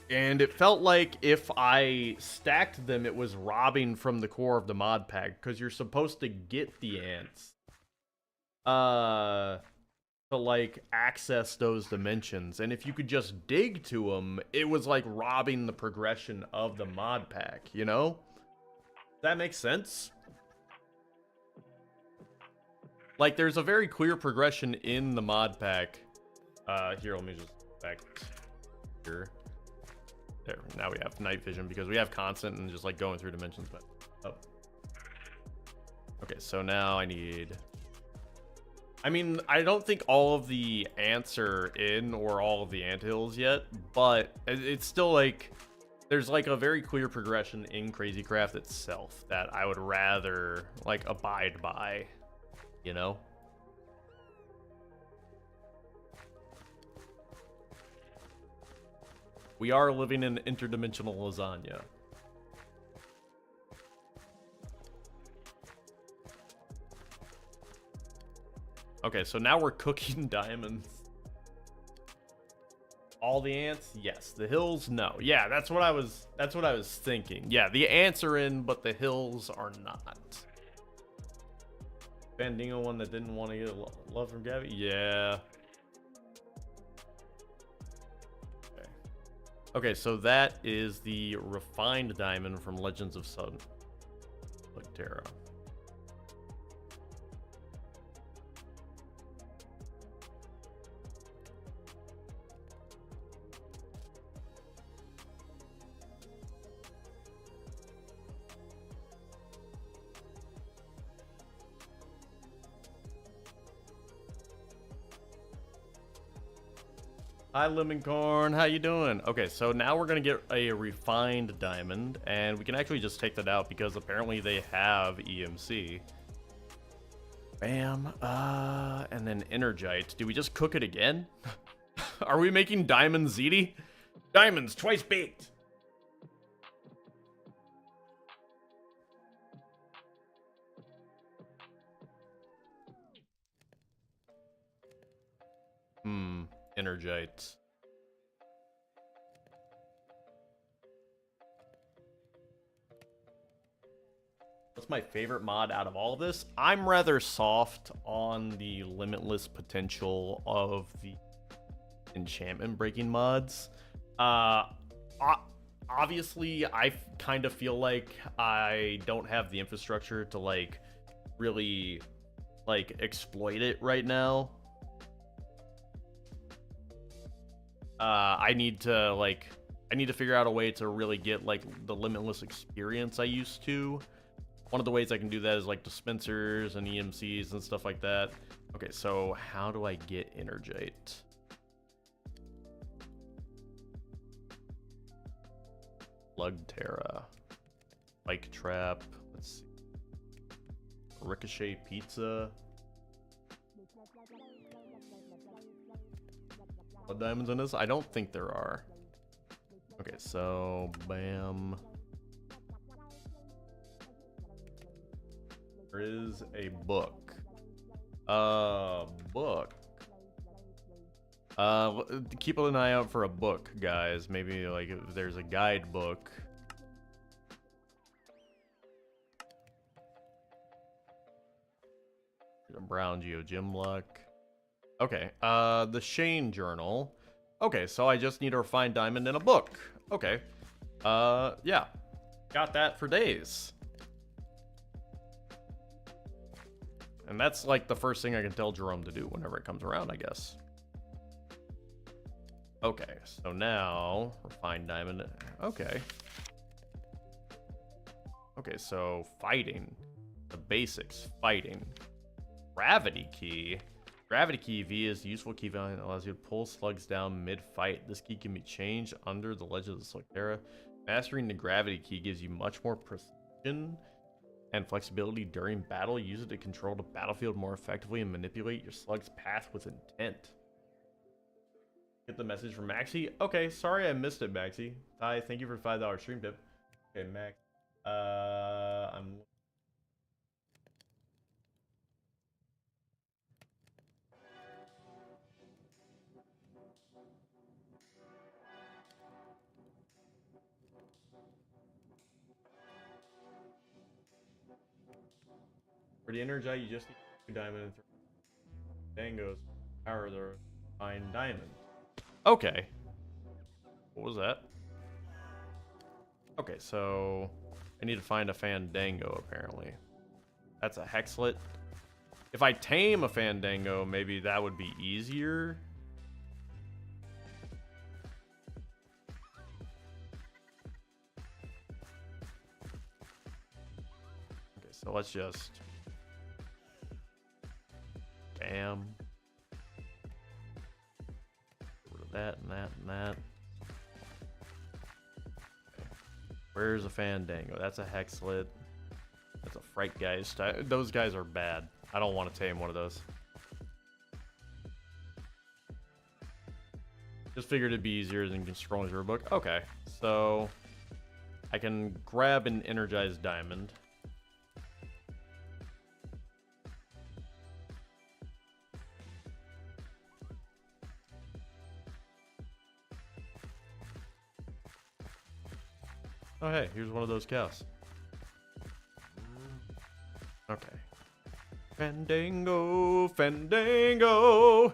A: And it felt like if I stacked them, it was robbing from the core of the mod pack. Because you're supposed to get the ants. To, like, access those dimensions. And if you could just dig to them, it was like robbing the progression of the mod pack, you know? Does that make sense? Like, there's a very clear progression in the mod pack. Here, let me just back here. There, now we have night vision because we have constant and just like going through dimensions, but oh. Okay, so now I mean, I don't think all of the ants are in or all of the anthills yet, but it's still like there's like a very clear progression in Crazy Craft itself that I would rather like abide by, you know? We are living in interdimensional lasagna. Okay, so now we're cooking diamonds. All the ants? Yes. The hills? No. Yeah, that's what I was thinking. Yeah, the ants are in, but the hills are not. Bandingo one that didn't want to get love from Gabby? Yeah. Okay, so that is the refined diamond from Legends of SLUGTERRA. Hi, Lemon Corn. How you doing? Okay, so now we're gonna get a refined diamond, and we can actually just take that out because apparently they have EMC. Bam. And then Energite. Do we just cook it again? Are we making diamond ziti? Diamonds twice baked. Energite. What's my favorite mod out of all of this? I'm rather soft on the limitless potential of the enchantment breaking mods. Obviously, I kind of feel like I don't have the infrastructure to like really like exploit it right now. I need to figure out a way to really get like the limitless experience I used to. One of the ways I can do that is like dispensers and EMCs and stuff like that. Okay, so how do I get Energite? SLUGTERRA. Bike trap. Let's see. Ricochet pizza. Blood diamonds in this? I don't think there are. Okay, so bam. There is a book. Book. Keep an eye out for a book, guys. Maybe like if there's a guidebook. A brown gem luck. Okay. The Shane journal. Okay, so I just need a refined diamond in a book. Okay. Yeah. Got that for days. And that's like the first thing I can tell Jerome to do whenever it comes around, I guess. Okay, so now refined diamond. Okay. Okay, so fighting. The basics. Fighting. Gravity key. Gravity key V is a useful key value that allows you to pull slugs down mid-fight. This key can be changed under the Legend of the SLUGTERRA. Mastering the gravity key gives you much more precision and flexibility during battle. Use it to control the battlefield more effectively and manipulate your slug's path with intent. Get the message from Maxi. Okay, sorry I missed it, Maxi. Hi, thank you for $5 stream tip. Okay, Max. I'm... For the Energize, you just need 2 diamond and 3 dangos. Power the fine diamond. Okay. What was that? Okay, so I need to find a Fandango, apparently. That's a Hexlet. If I tame a Fandango, maybe that would be easier. Okay, so let's just... Bam. Get rid of that and that and that. Okay. Where's a Fandango? That's a Hexlet. That's a Fright Geist. Those guys are bad. I don't want to tame one of those. Just figured it'd be easier than scrolling through a book. Okay, so I can grab an energized diamond. Oh, hey, here's one of those cows. Okay. Fandango, Fandango,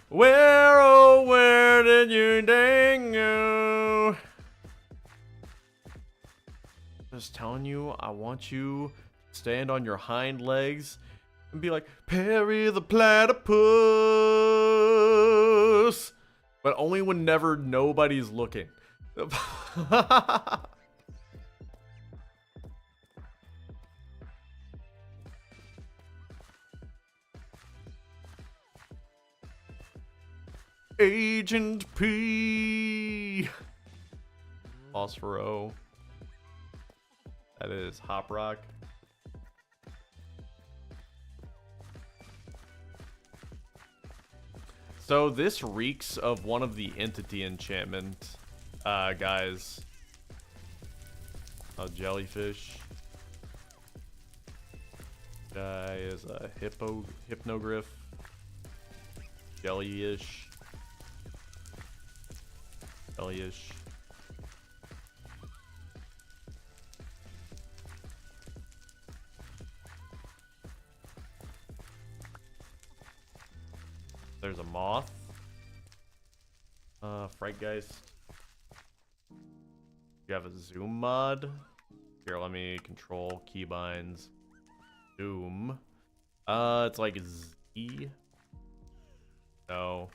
A: where, oh, where did you dango? Just telling you, I want you to stand on your hind legs and be like, Perry the platypus. But only whenever nobody's looking. Agent P. Phosphoro. That is Hop Rock. So this reeks of one of the entity enchantment guys. A jellyfish. Guy is a hypnogryph. Jellyish. Jellyish. There's a moth. Fright Geist. You have a zoom mod. Here, let me control keybinds. Zoom. It's like Z. No.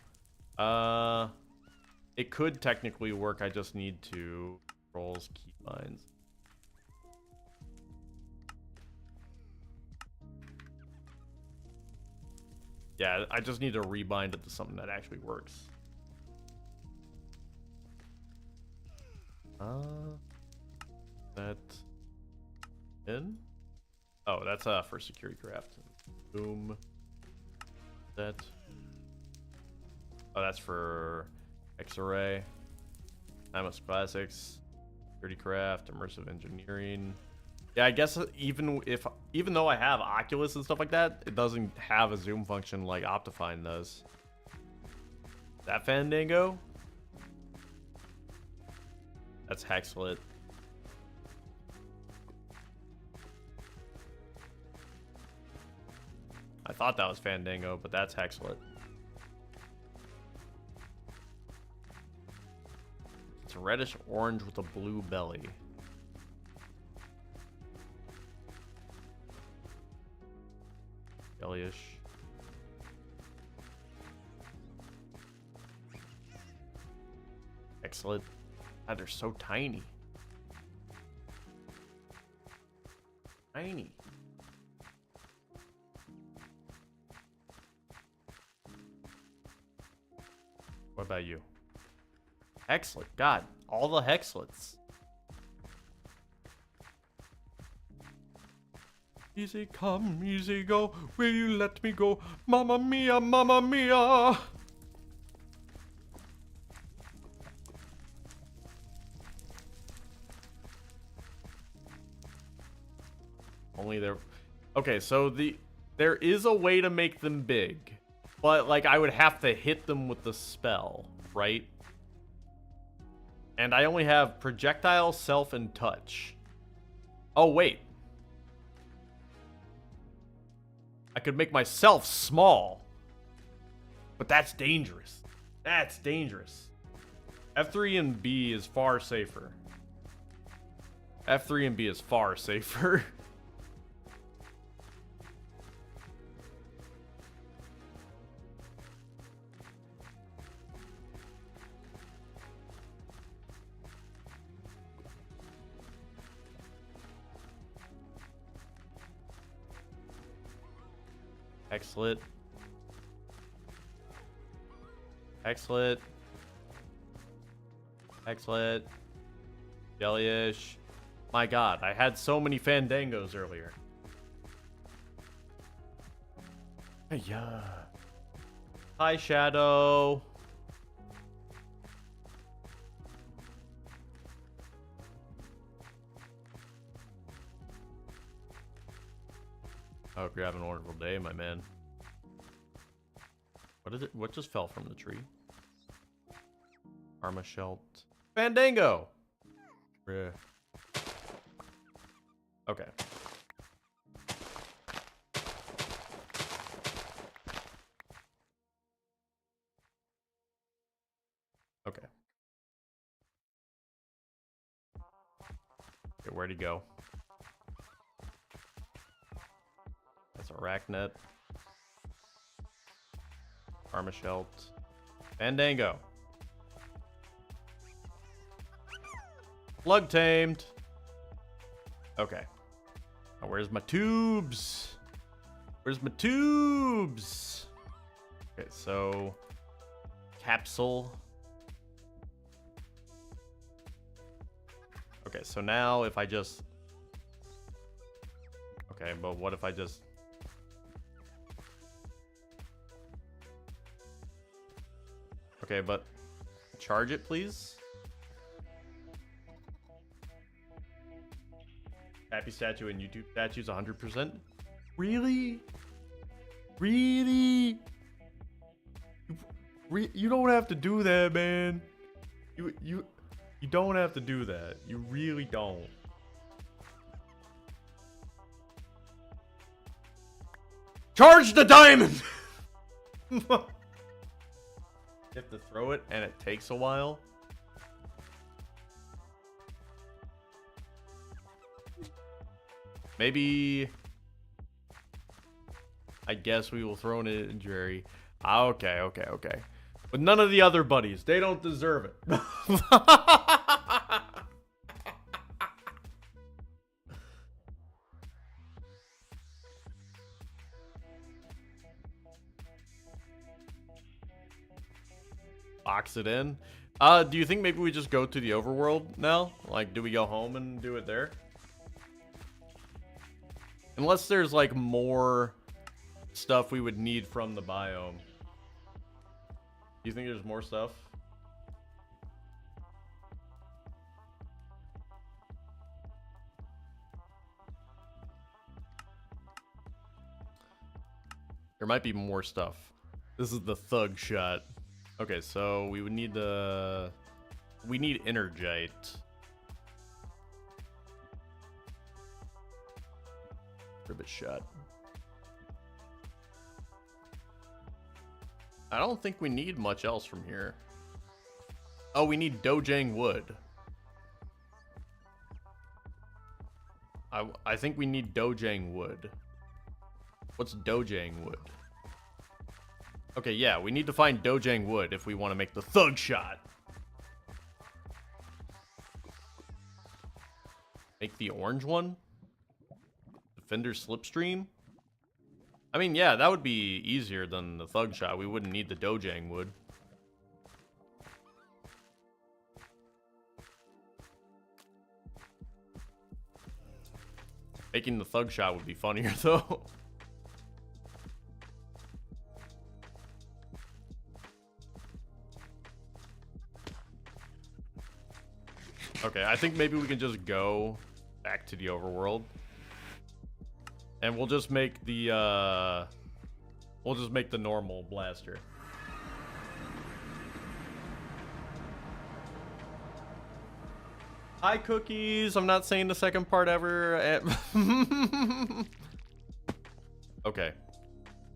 A: It could technically work. I just need to controls keybinds. Yeah, I just need to rebind it to something that actually works. That in? Oh, that's for security craft. Boom. That. Oh, that's for X-Array. Timeless Classics. Security craft. Immersive engineering. Yeah, I guess even if even though I have Oculus and stuff like that, it doesn't have a zoom function like Optifine does. That Fandango? That's Hexlet. I thought that was Fandango, but that's Hexlet. It's reddish orange with a blue belly. Bellyish. Excellent. God, they're so tiny. Tiny. What about you? Hexlet. God, all the Hexlets. Easy come, easy go. Will you let me go? Mamma mia, mamma mia. Only there. Okay, so there is a way to make them big, but like I would have to hit them with the spell, right? And I only have projectile, self, and touch. Oh wait, I could make myself small, but that's dangerous. That's dangerous. F3 and B is far safer. F3 and B is far safer. Excellent. Excellent. Excellent. Jellyish. My god, I had so many Fandangos earlier. Yeah. Hi, Shadow. I hope you're having a wonderful day, my man. What is it? What just fell from the tree? Armashelt. Fandango! Yeah. Okay. Okay. Okay, where'd he go? That's Arachnet. Armashelt. Fandango. Slug tamed. Okay. Now where's my tubes? Where's my tubes? Okay, so Capsule. Okay, so now if I just... Okay, but what if I just... Okay, but charge it, please. Happy statue and YouTube statues 100%. Really? Really? You don't have to do that, man. You don't have to do that. You really don't. Charge the diamond! You have to throw it and it takes a while. Maybe... I guess we will throw in an injury. Okay. But none of the other buddies. They don't deserve it. Box it in. Do you think maybe we just go to the overworld now? Like, do we go home and do it there? Unless there's like more stuff we would need from the biome. Do you think there's more stuff? There might be more stuff. This is the thug shot. Okay, so we would need the... We need Energite. Ribbit shot. I don't think we need much else from here. Oh, we need Dojang wood. I think we need Dojang wood. What's Dojang wood? Okay, yeah, we need to find Dojang wood if we want to make the thug shot. Make the orange one? Defender Slipstream? I mean, yeah, that would be easier than the thug shot. We wouldn't need the Dojang wood. Making the thug shot would be funnier, though. Okay, I think maybe we can just go back to the overworld. And we'll just make the, normal blaster. Hi, Cookies. I'm not saying the second part ever. Okay.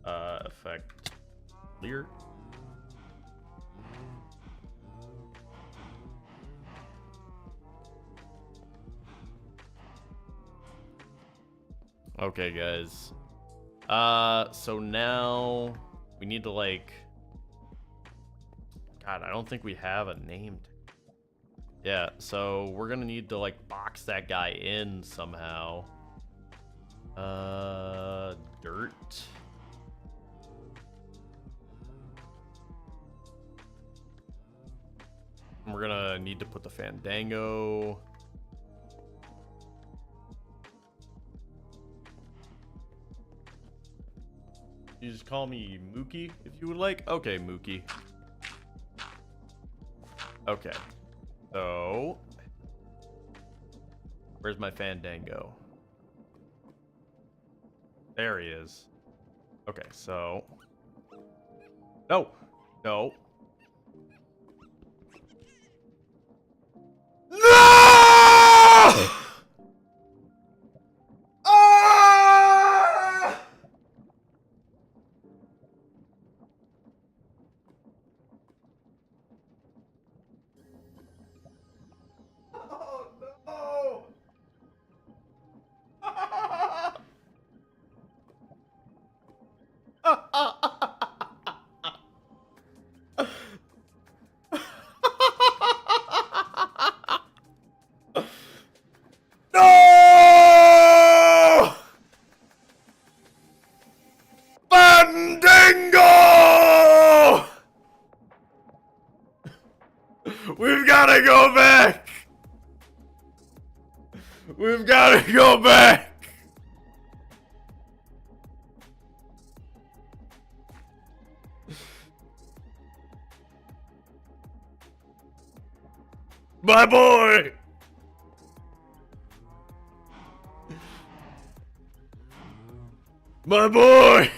A: Effect. Clear. Okay, guys. So now we need to, like... God, I don't think we have a name. Yeah, so we're gonna need to, like, box that guy in somehow. Dirt. And we're gonna need to put the Fandango. You just call me Mookie if you would like. Okay, Mookie. Okay. So, where's my Fandango? There he is. Okay, so... No! No! No! No! Fandango! We've got to go back. We've got to go back. My boy! My boy!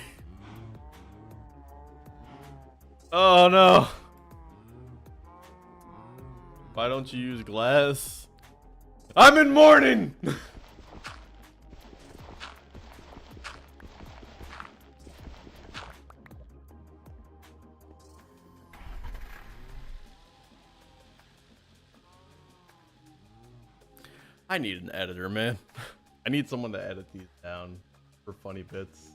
A: Oh no. Why don't you use glass? I'm in mourning! I need an editor, man. I need someone to edit these down for funny bits.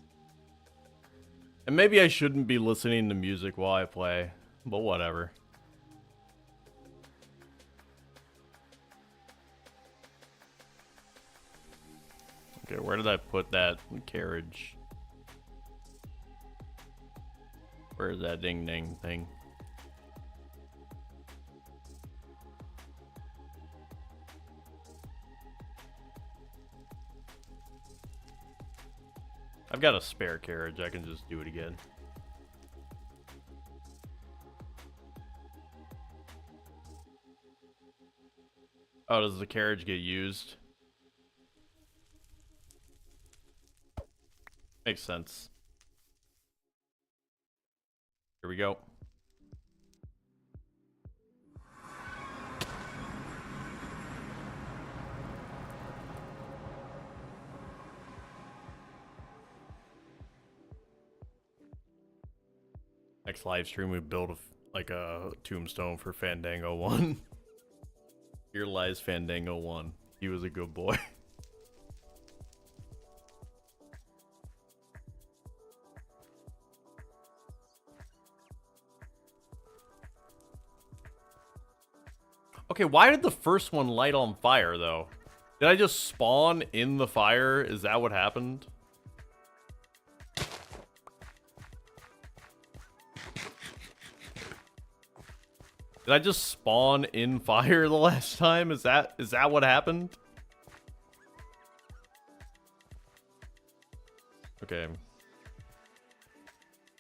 A: And maybe I shouldn't be listening to music while I play, but whatever. Okay, where did I put that carriage? Where's that ding ding thing? I've got a spare carriage. I can just do it again. Oh, does the carriage get used? Makes sense. we go. Next live stream, we build like a tombstone for Fandango 1. Here lies Fandango 1. He was a good boy. Okay, why did the first one light on fire, though? Did I just spawn in the fire? Is that what happened? Did I just spawn in fire the last time? Is that what happened? Okay.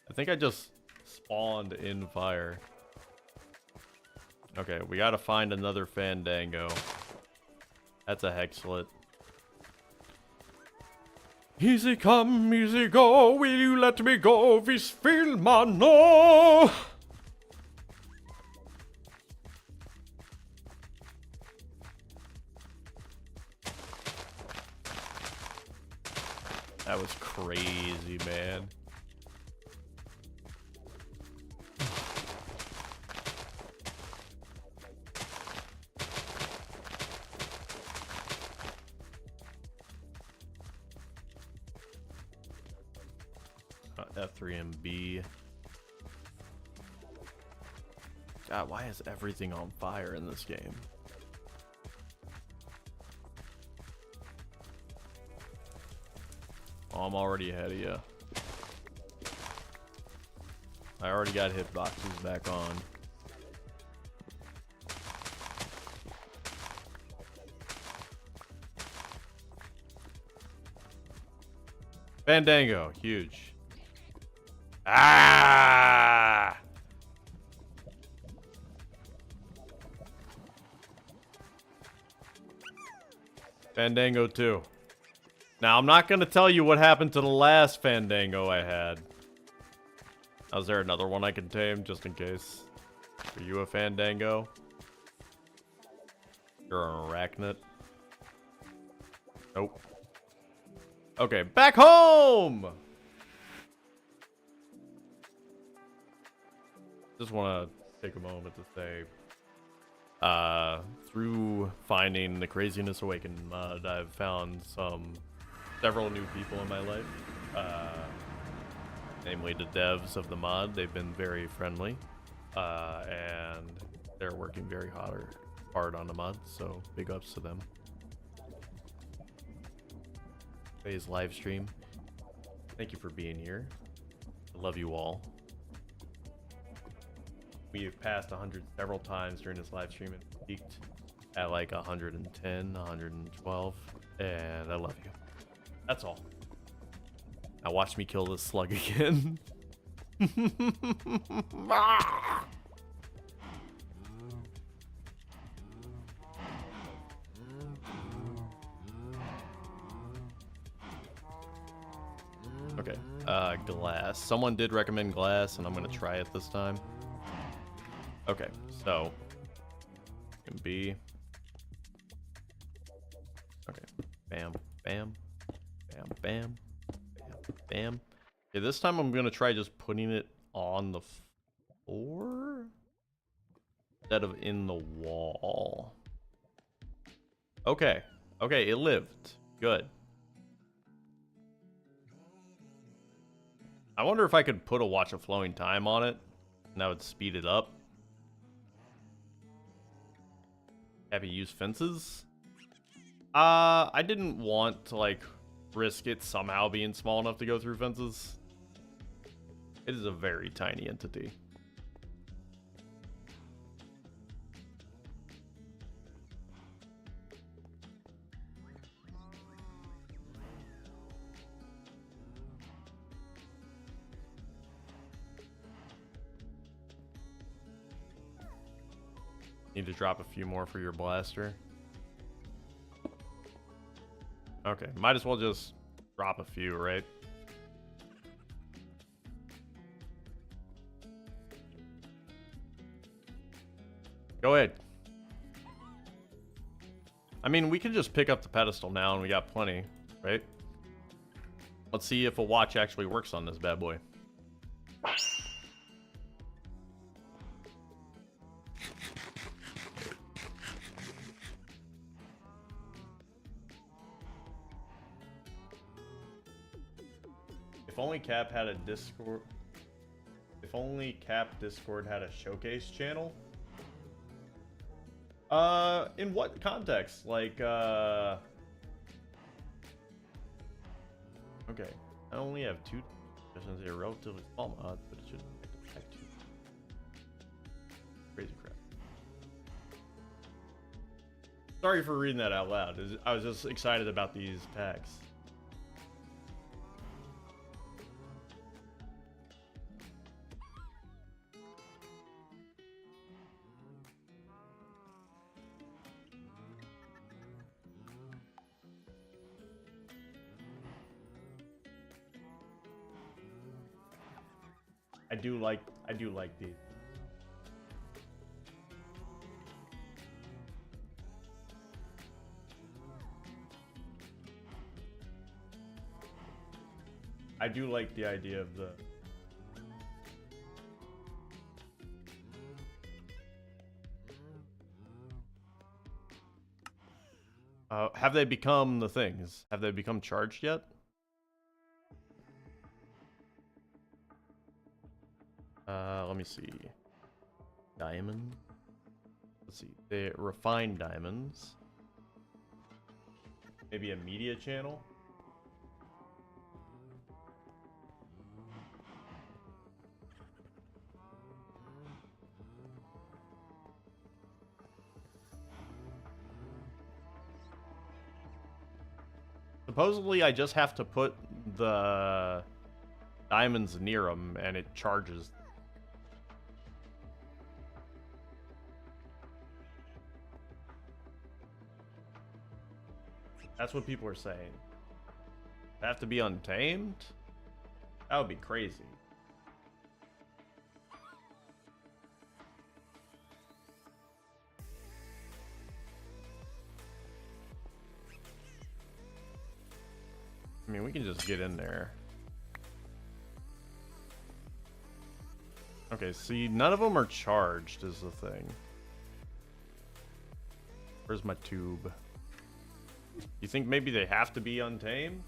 A: I think I just spawned in fire. Okay, we gotta find another Fandango. That's a hexlet. Easy come, easy go, will you let me go? Vis film no. That was crazy, man. F3 and B. God, why is everything on fire in this game? Oh, I'm already ahead of you. I already got hitboxes back on. Fandango, huge. Ah! Fandango 2. Now, I'm not going to tell you what happened to the last Fandango I had. Was there another one I can tame, just in case? Are you a Fandango? You're an arachnid. Nope. Okay, back home! Just want to take a moment to say, through finding the Craziness Awakened mod, I've found several new people in my life, namely the devs of the mod. They've been very friendly, and they're working very hard on the mod, so big ups to them. Today's live stream, thank you for being here. I love you all. We have passed 100 several times during this live stream and peaked at like 110, 112, and I love you. That's all. Now watch me kill this slug again. Okay, glass. Someone did recommend glass, and I'm gonna try it this time. Okay, so can be okay. Bam, bam, bam, bam, bam, bam. Okay, this time I'm gonna try just putting it on the floor instead of in the wall. Okay, okay, it lived. Good. I wonder if I could put a watch of flowing time on it, and that would speed it up. Have you used fences? I didn't want to like risk it somehow being small enough to go through fences. It is a very tiny entity. Need to drop a few more for your blaster. Okay, might as well just drop a few, right? Go ahead. I mean, we can just pick up the pedestal now and we got plenty, right? Let's see if a watch actually works on this bad boy. If only Cap had a Discord. If only Cap Discord had a showcase channel. In what context? Like, okay. I only have 2 sessions here, relatively small mod, but it should have 2. Crazy crap. Sorry for reading that out loud. I was just excited about these packs. I do like these. I do like the idea of the have they become the things? Have they become charged yet? Let me see. Diamond. Let's see. They refined diamonds. Maybe a media channel. Supposedly, I just have to put the diamonds near them, and it charges. That's what people are saying. They have to be untamed? That would be crazy. I mean, we can just get in there. Okay, see, none of them are charged is the thing. Where's my tube? You think maybe they have to be untamed?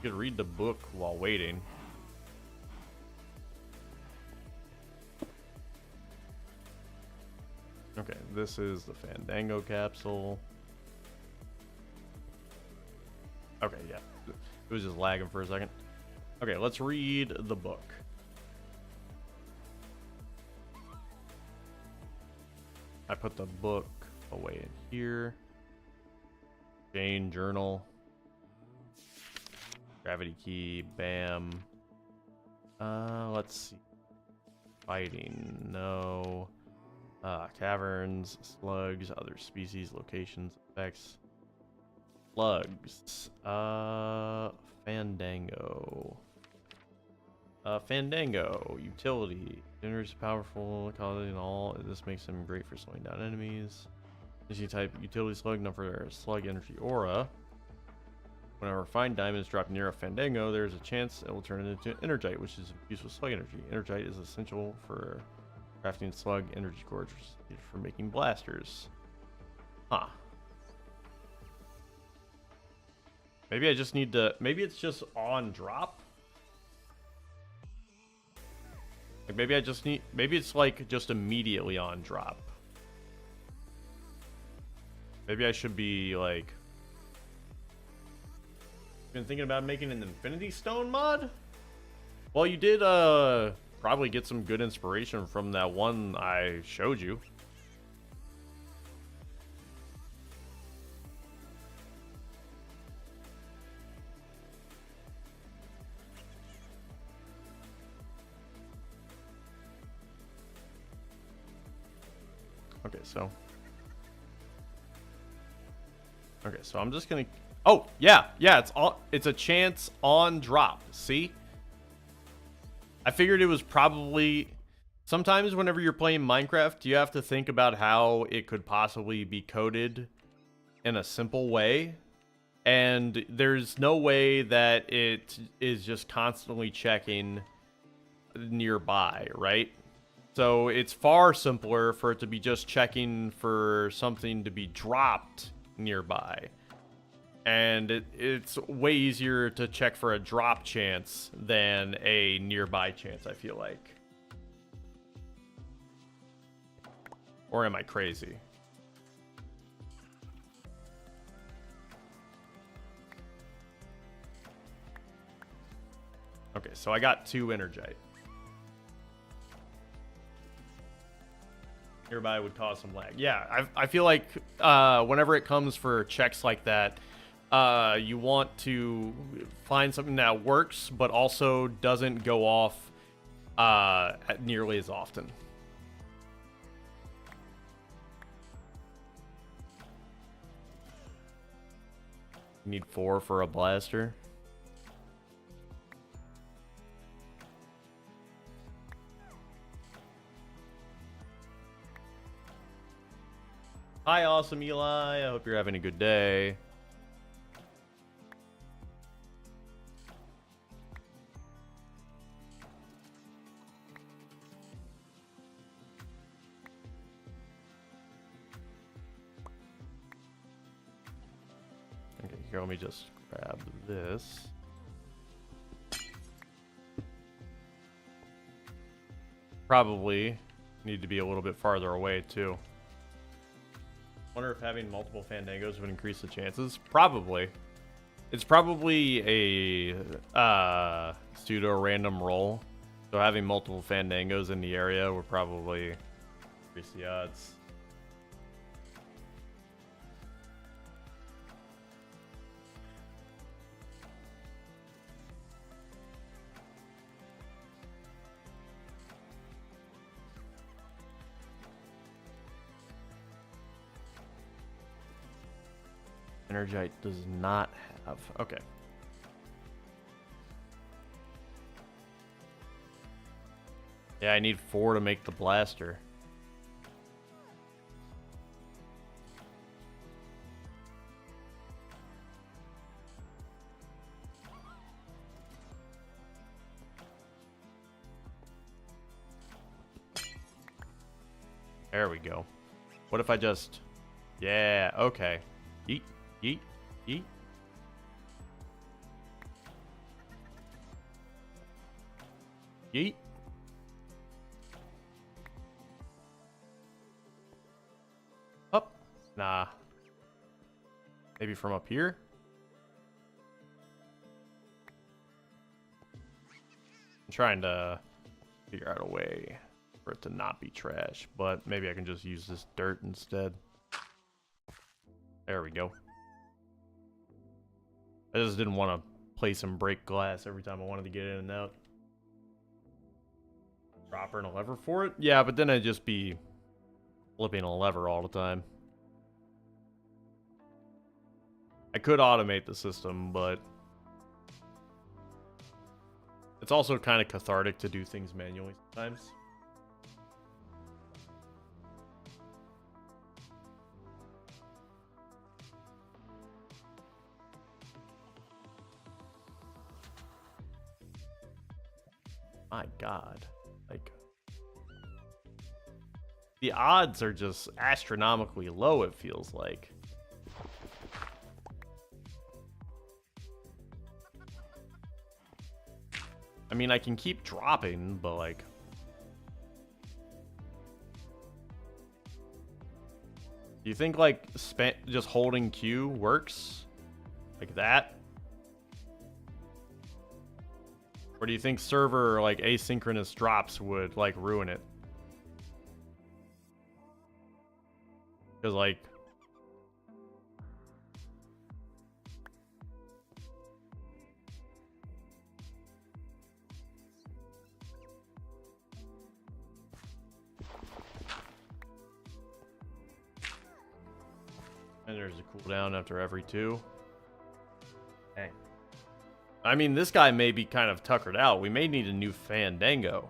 A: You could read the book while waiting. Okay, this is the Fandango capsule. Okay, yeah. It was just lagging for a second. Okay, let's read the book. I put the book away in here. Jane journal. Gravity key. Bam. Let's see. Fighting. No. Caverns. Slugs. Other species. Locations. Effects. Slugs. Fandango. Fandango. Utility. Generous, powerful, quality, and all. This makes them great for slowing down enemies. Energy type utility slug, known for slug energy aura. Whenever refined diamonds drop near a Fandango, there's a chance it will turn into Energite, which is used with slug energy. Energite is essential for crafting slug energy cores for making blasters. Huh. Maybe I just need to. Maybe it's just on drop. Like maybe I just need. Maybe it's like just immediately on drop. Maybe I should be like. Been thinking about making an Infinity Stone mod? Well, you did probably get some good inspiration from that one I showed you. Okay, so I'm just gonna. Oh yeah, it's all. It's a chance on drop. See, I figured it was probably. Sometimes whenever you're playing Minecraft, you have to think about how it could possibly be coded in a simple way. And there's no way that it is just constantly checking nearby, right? So it's far simpler for it to be just checking for something to be dropped nearby. And it's way easier to check for a drop chance than a nearby chance, I feel like. Or am I crazy? Okay, so I got 2 Energite. Nearby would cause some lag. Yeah, I feel like whenever it comes for checks like that, you want to find something that works, but also doesn't go off nearly as often. You need 4 for a blaster. Hi, awesome Eli. I hope you're having a good day. Okay, here, let me just grab this. Probably need to be a little bit farther away, too. Wonder if having multiple Fandangos would increase the chances. Probably. It's probably a pseudo random roll. So having multiple Fandangos in the area would probably increase the odds. Energite does not have. Okay. Yeah, I need 4 to make the blaster. There we go. What if I just... Yeah, okay. Yeet. Yeet, yeet. Yeet. Up. Nah. Maybe from up here? I'm trying to figure out a way for it to not be trash, but maybe I can just use this dirt instead. There we go. I just didn't want to place and break glass every time I wanted to get in and out. Dropper and a lever for it? Yeah, but then I'd just be flipping a lever all the time. I could automate the system, but it's also kind of cathartic to do things manually sometimes. My God, like, the odds are just astronomically low, it feels like. I mean, I can keep dropping, but like... Do you think, like, just holding Q works? Like that? Or do you think server, like, asynchronous drops would, like, ruin it? Because, like... And there's a cooldown after every 2. Dang. I mean, this guy may be kind of tuckered out. We may need a new Fandango.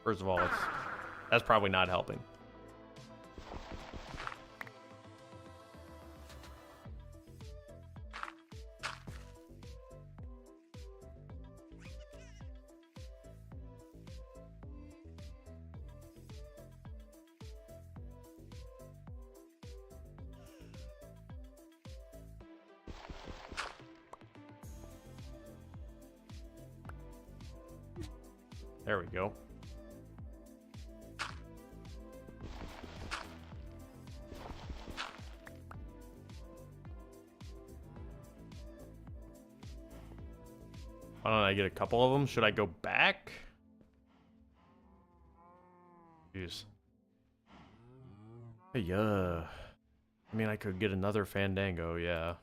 A: First of all, that's probably not helping. There we go. Why don't I get a couple of them? Should I go back? Jeez. Hey, I mean, I could get another Fandango, yeah.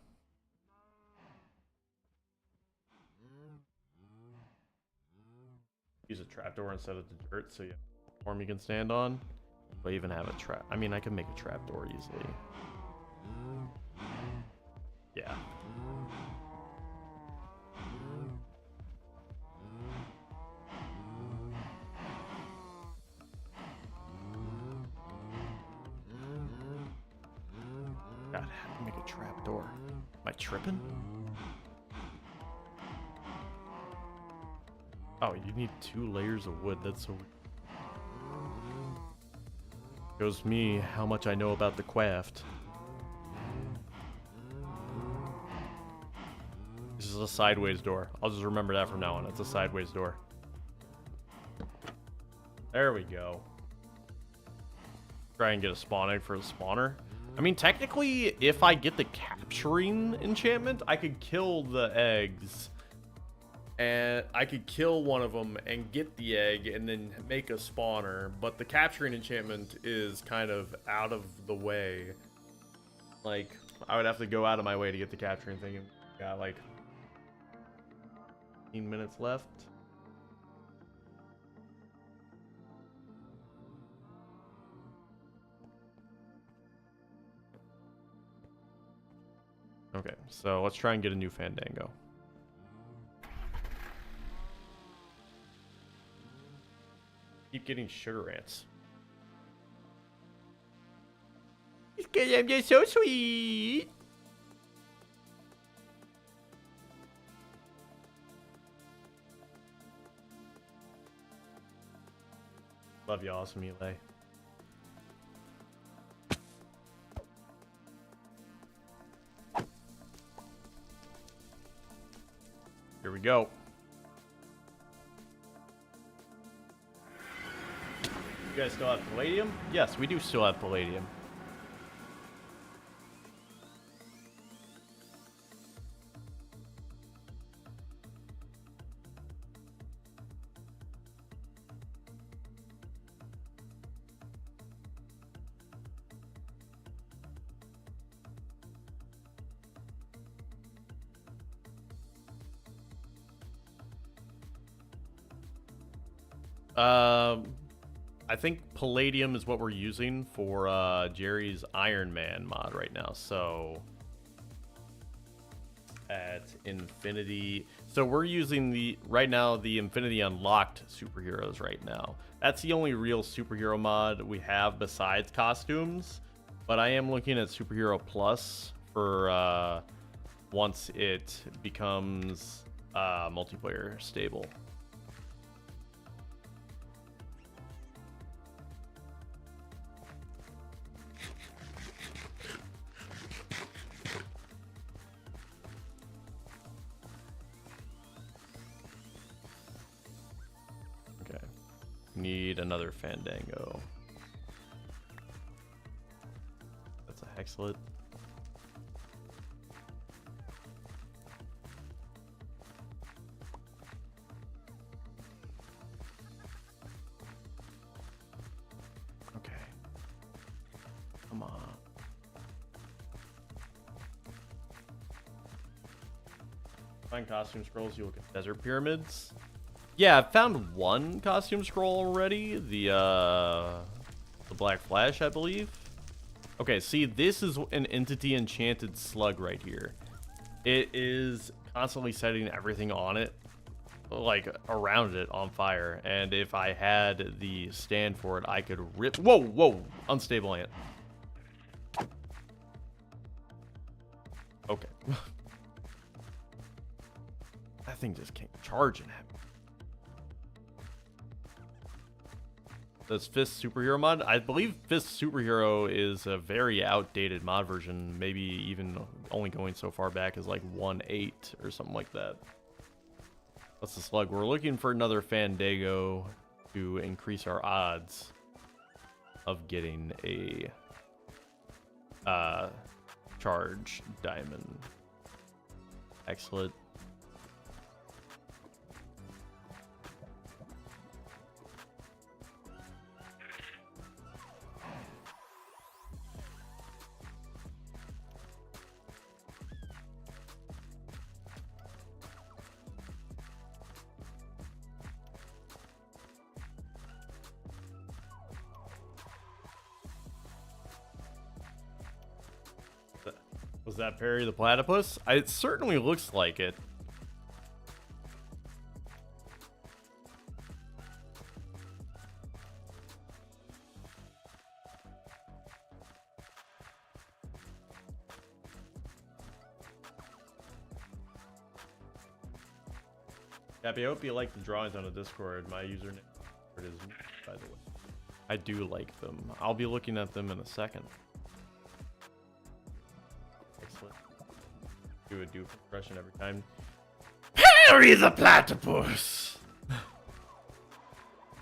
A: Use a trapdoor instead of the dirt so you have a platform you can stand on. Do I even have a trap? I mean, I can make a trapdoor easily. Yeah. God, how to make a trapdoor? Am I tripping? Oh, you need 2 layers of wood. That's so... Shows me how much I know about the craft. This is a sideways door. I'll just remember that from now on. It's a sideways door. There we go. Try and get a spawn egg for a spawner. I mean, technically, if I get the capturing enchantment, I could kill the eggs. And I could kill one of them and get the egg and then make a spawner. But the capturing enchantment is kind of out of the way. Like, I would have to go out of my way to get the capturing thing. And got like 15 minutes left. Okay, so let's try and get a new Fandango. Keep getting sugar ants. Because I'm just so sweet. Love you, awesome Eli. Here we go. You guys still have palladium? Yes, we do still have palladium. I think palladium is what we're using for Jerry's Iron Man mod right now. So at Infinity, so we're using the right now the Infinity Unlocked superheroes right now. That's the only real superhero mod we have besides costumes. But I am looking at Superhero Plus for once it becomes multiplayer stable. Need another Fandango. That's a Hexlet. Okay. Come on. Find costume scrolls, you look at desert pyramids. Yeah, I've found one costume scroll already. The Black Flash, I believe. Okay, see, this is an entity enchanted slug right here. It is constantly setting everything on it. like around it on fire, and if I had the stand for it, I could rip. Whoa, unstable ant. Okay. That thing just came charging at me. Does Fist Superhero mod? I believe Fist Superhero is a very outdated mod version, maybe even only going so far back as like 1.8 or something like that. What's the slug? We're looking for another Fandango to increase our odds of getting a charge diamond. Excellent. Was that Perry the Platypus? It certainly looks like it. Cappy, I hope you like the drawings on the Discord. My username is, by the way. I do like them. I'll be looking at them in a second. Excellent. Do a doof impression every time. Harry the Platypus!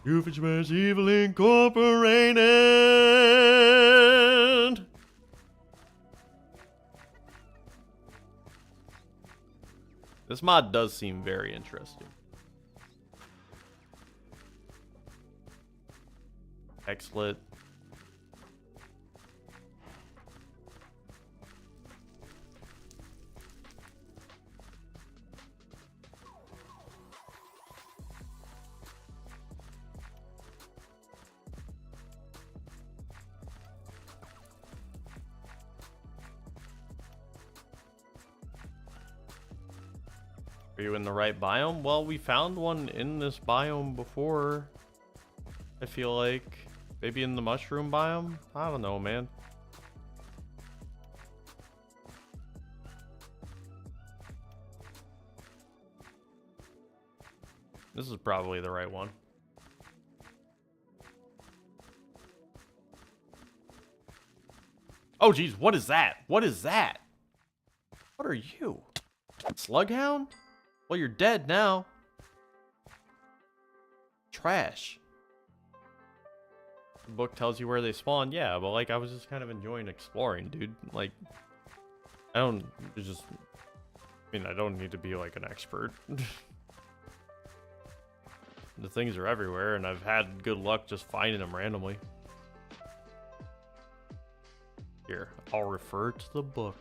A: Doofenshmirtz Evil Incorporated! This mod does seem very interesting. Excellent. Are you in the right biome? Well, we found one in this biome before. I feel like maybe in the mushroom biome. I don't know, man. This is probably the right one. Oh, geez, what is that? What is that? What are you? Slughound? Well, you're dead now. Trash. The book tells you where they spawn. Yeah, but like I was just kind of enjoying exploring, dude. Like I don't just I mean, I don't need to be like an expert. The things are everywhere and I've had good luck just finding them randomly. Here, I'll refer to the book.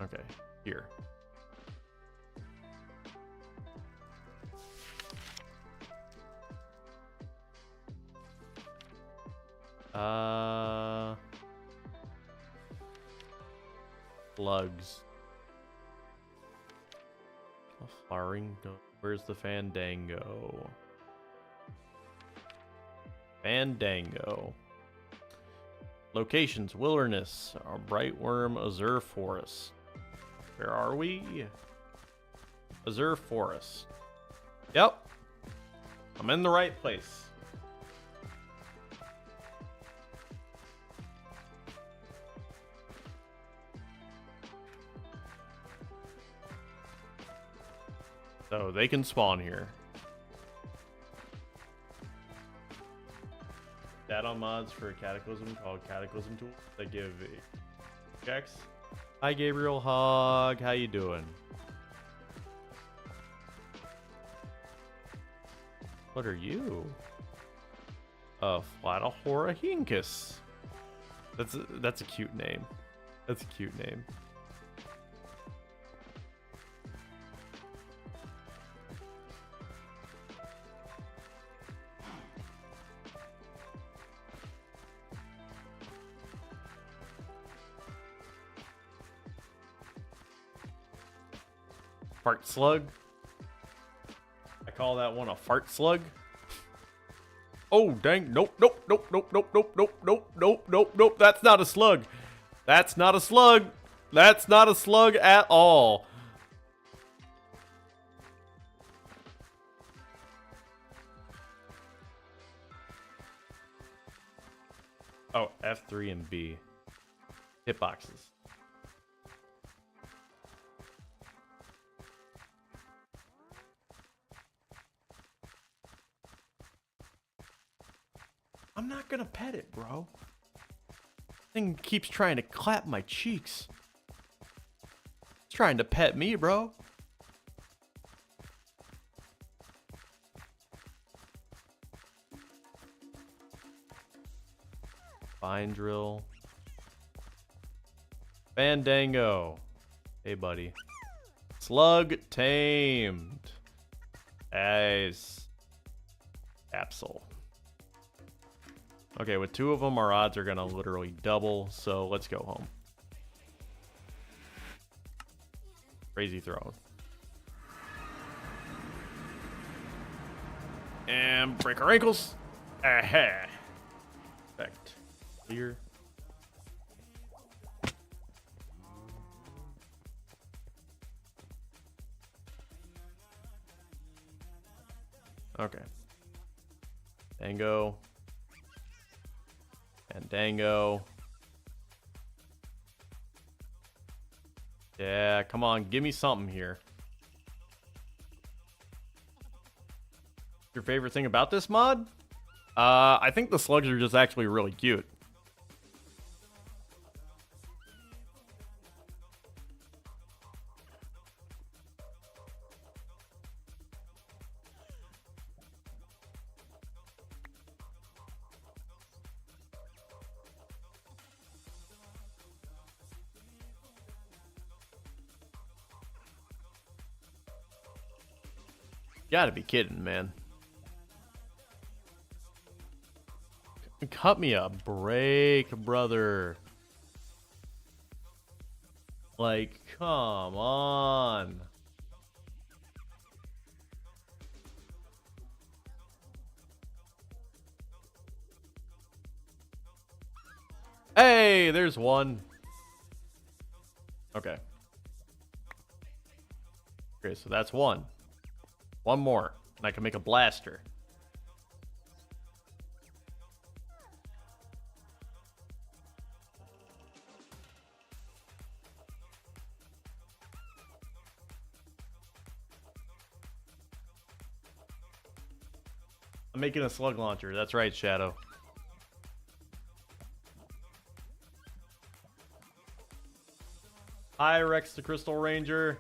A: Okay, here. Slugs. Flowering. Where's the Fandango? Fandango. Locations: Wilderness, Brightworm, Azure Forest. Where are we? Azure Forest. Yep. I'm in the right place. So they can spawn here. Add-on mods for Cataclysm called Cataclysm Tools that give checks. Hi Gabriel Hogg, how you doing? What are you? Flatahorahynchus. That's a cute name. That's a cute name. Fart slug. I call that one a fart slug. Oh, dang. Nope, nope, nope, nope, nope, nope, nope, nope, nope, nope, nope. That's not a slug. That's not a slug. That's not a slug at all. Oh, F3 and B. Hitboxes. I'm not gonna pet it, bro. Thing keeps trying to clap my cheeks. It's trying to pet me, bro. Fine drill. Fandango. Hey, buddy. Slug tamed. Nice. Capsule. Okay, with 2 of them, our odds are gonna literally double, so let's go home. Crazy throne. And break our ankles. Aha. Perfect. Clear. Okay. Dango. And Dango. Yeah, come on, give me something here. Your favorite thing about this mod? I think the slugs are just actually really cute. Gotta be kidding, man. Cut me a break, brother. Like, come on. Hey, there's one. Okay. Okay, so that's one. One more, and I can make a blaster. I'm making a slug launcher. That's right, Shadow. Hi, Rex the Crystal Ranger.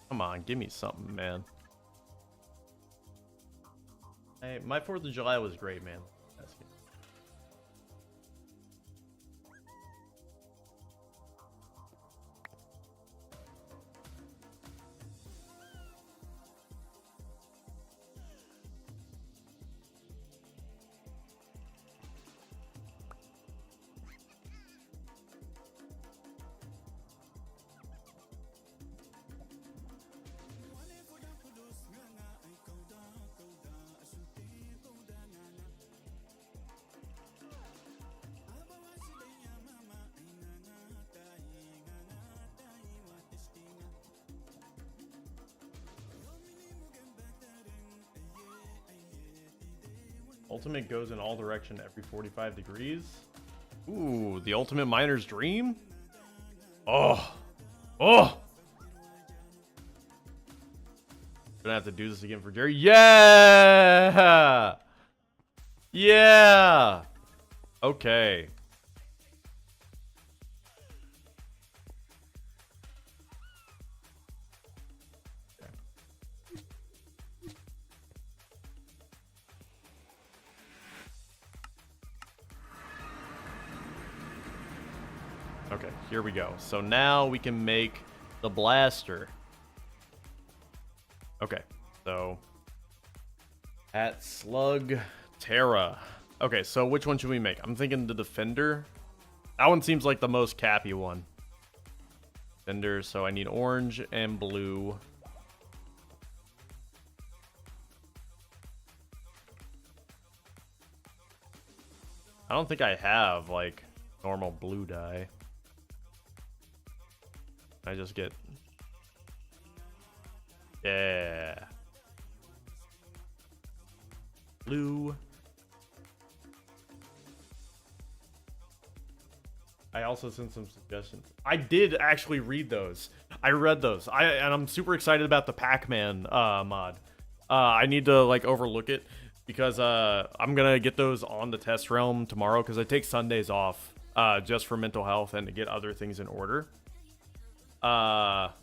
A: Come on, give me something, man. Hey, my 4th of July was great, man. That's good. Ultimate goes in all direction every 45 degrees. Ooh, the ultimate miner's dream? Oh. Oh! Gonna have to do this again for Jerry. Yeah! Yeah! Okay. Okay, here we go. So now we can make the blaster. Okay, so at SLUGTERRA. Okay, so which one should we make? I'm thinking the Defender. That one seems like the most cappy one. Defender, so I need orange and blue. I don't think I have, like, normal blue dye. I just get... Yeah. Blue. I also sent some suggestions. I did actually read those. I read those. And I'm super excited about the Pac-Man mod. I need to like overlook it because I'm gonna get those on the test realm tomorrow because I take Sundays off just for mental health and to get other things in order. But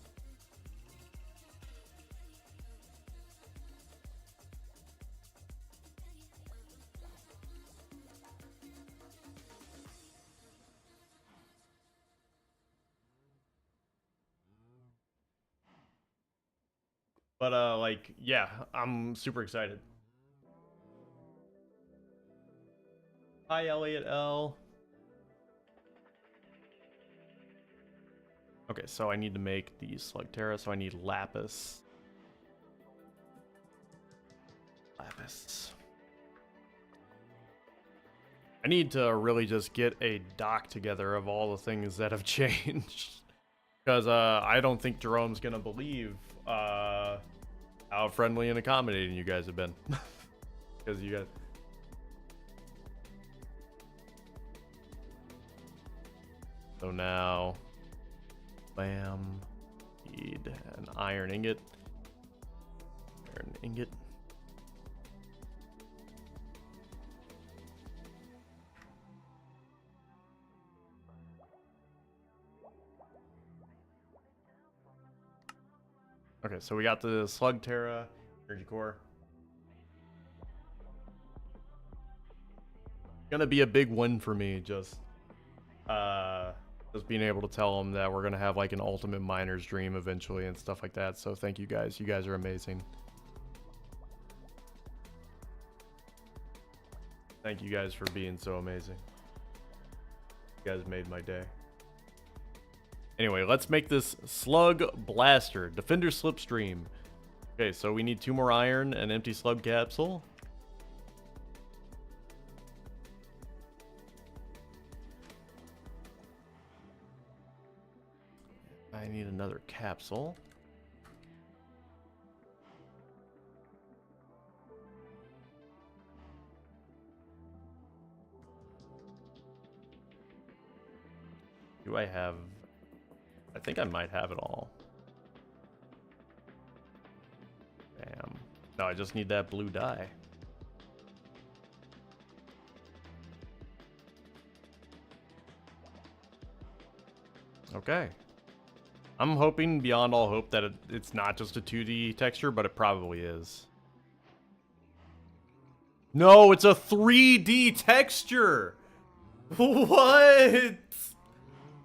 A: like, yeah, I'm super excited. Hi, Elliot L. Okay, so I need to make the SLUGTERRA, so I need lapis. Lapis. I need to really just get a doc together of all the things that have changed. Because I don't think Jerome's gonna believe how friendly and accommodating you guys have been. Because you guys... So now... Bam. Need an iron ingot. Iron ingot. Okay, so we got the SLUGTERRA energy core. Gonna be a big win for me, just being able to tell them that we're gonna have like an ultimate miner's dream eventually and stuff like that. So thank you guys. You guys are amazing. Thank you guys for being so amazing. You guys made my day. Anyway, let's make this Slug Blaster. Defender Slipstream. Okay, so we need 2 more iron, an empty slug capsule. I need another capsule. Do I have... I think I might have it all. Damn. No, I just need that blue dye. Okay. I'm hoping beyond all hope that it's not just a 2D texture, but it probably is. No, it's a 3D texture! What?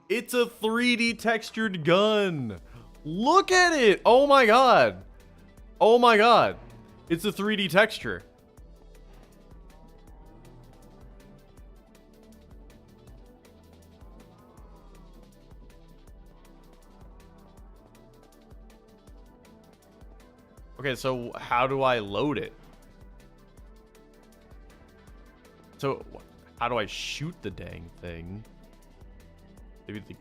A: It's a 3D textured gun. Look at it. Oh my god. Oh my god. It's a 3D texture. Okay, so how do I load it? So how do I shoot the dang thing? Maybe the...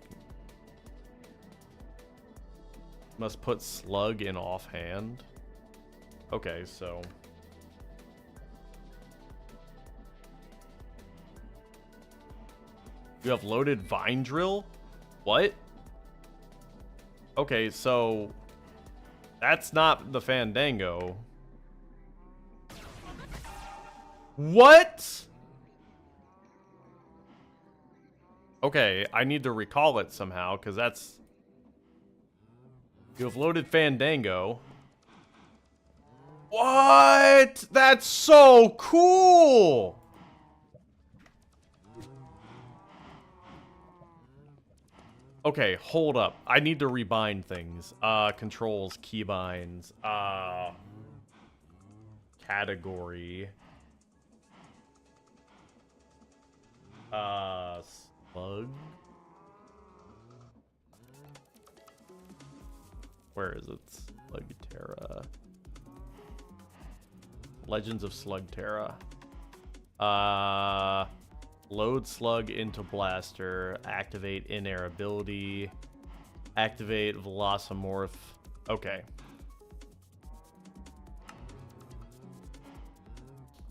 A: Must put slug in offhand. Okay, so... You have loaded vine drill? What? Okay, so... That's not the Fandango. What? Okay, I need to recall it somehow, because that's... You have loaded Fandango. What? That's so cool! Okay, hold up. I need to rebind things. Controls, keybinds, category. Slug. Where is it? SLUGTERRA. Legends of SLUGTERRA. Load slug into blaster. Activate in-air ability. Activate velocimorph. Okay.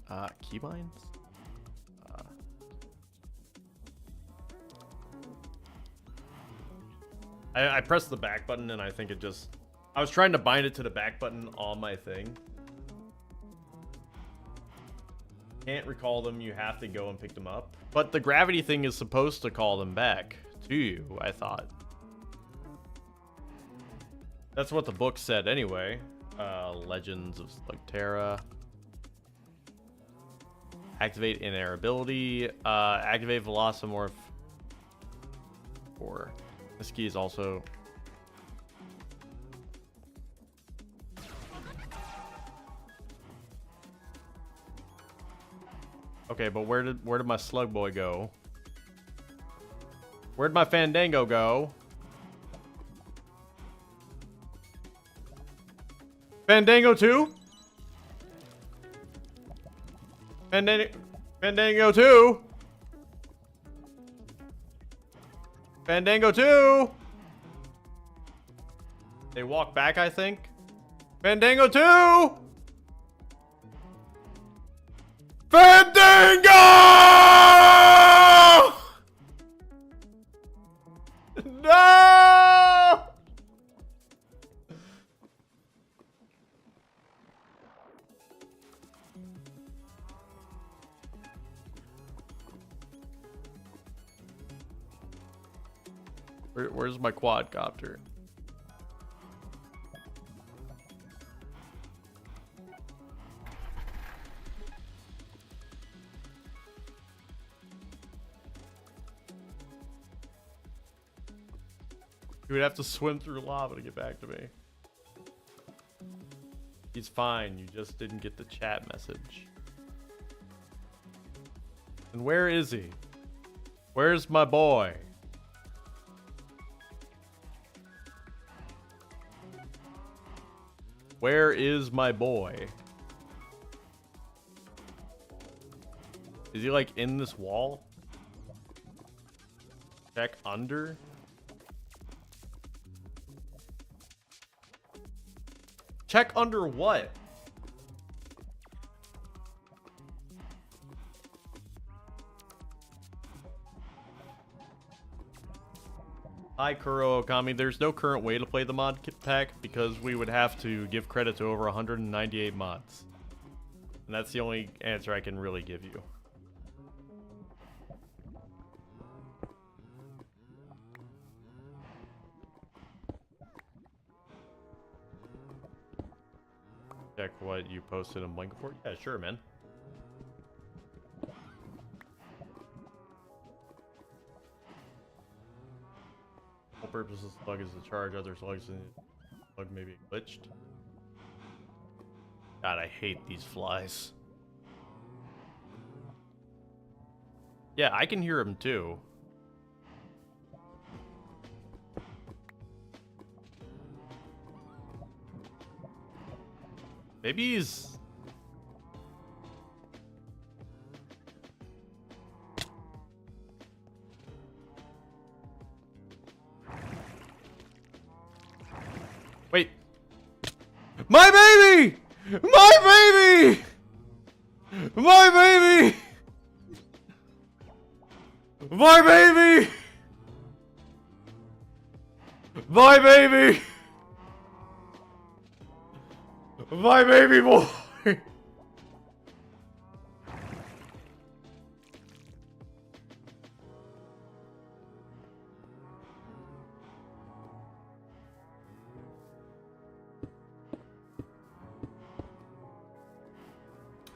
A: Keybinds? I pressed the back button and I think it just... I was trying to bind it to the back button on my thing. Can't recall them, you have to go and pick them up. But the gravity thing is supposed to call them back to you, I thought. That's what the book said anyway. Legends of SLUGTERRA. Activate in-air ability. Activate velocimorph. 4. This key is also... Okay, but where did my slug boy go? Where'd my Fandango go? Fandango 2? Fandango 2? Fandango 2? They walk back, I think. Fandango 2? Fandango! No! Where's my quadcopter? You would have to swim through lava to get back to me. He's fine, you just didn't get the chat message. And where is he? Where's my boy? Where is my boy? Is he like in this wall? Check under? Check under what? Hi, Kuro Okami. There's no current way to play the mod pack because we would have to give credit to over 198 mods. And that's the only answer I can really give you. Check what you posted in Blank Report? Yeah, sure, man. All purposes slug is the charge, other slugs in slug may be glitched. God, I hate these flies. Yeah, I can hear them too. Maybe he's... Wait. My baby! My baby! My baby! My baby! My baby! My baby boy!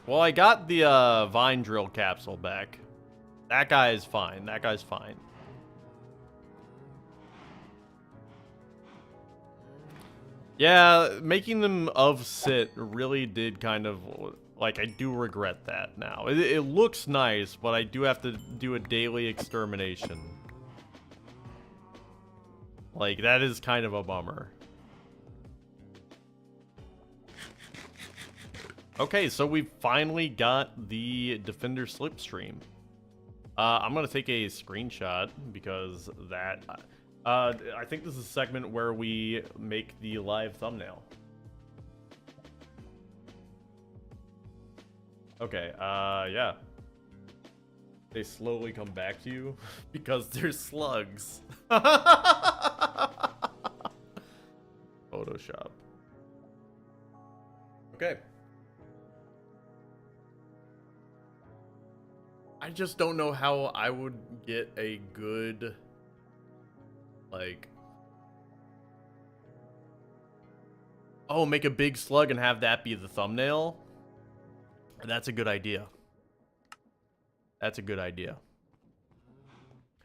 A: Well, I got the Vine Drill capsule back. That guy is fine. That guy's fine. Yeah, making them of sit really did kind of, like, I do regret that now. It looks nice, but I do have to do a daily extermination. Like, that is kind of a bummer. Okay, so we finally got the Defender Slipstream. I'm gonna take a screenshot because that... I think this is a segment where we make the live thumbnail. Okay, yeah. They slowly come back to you because they're slugs. Photoshop. Okay. I just don't know how I would get a good, like... Oh, make a big slug and have that be the thumbnail? That's a good idea. That's a good idea.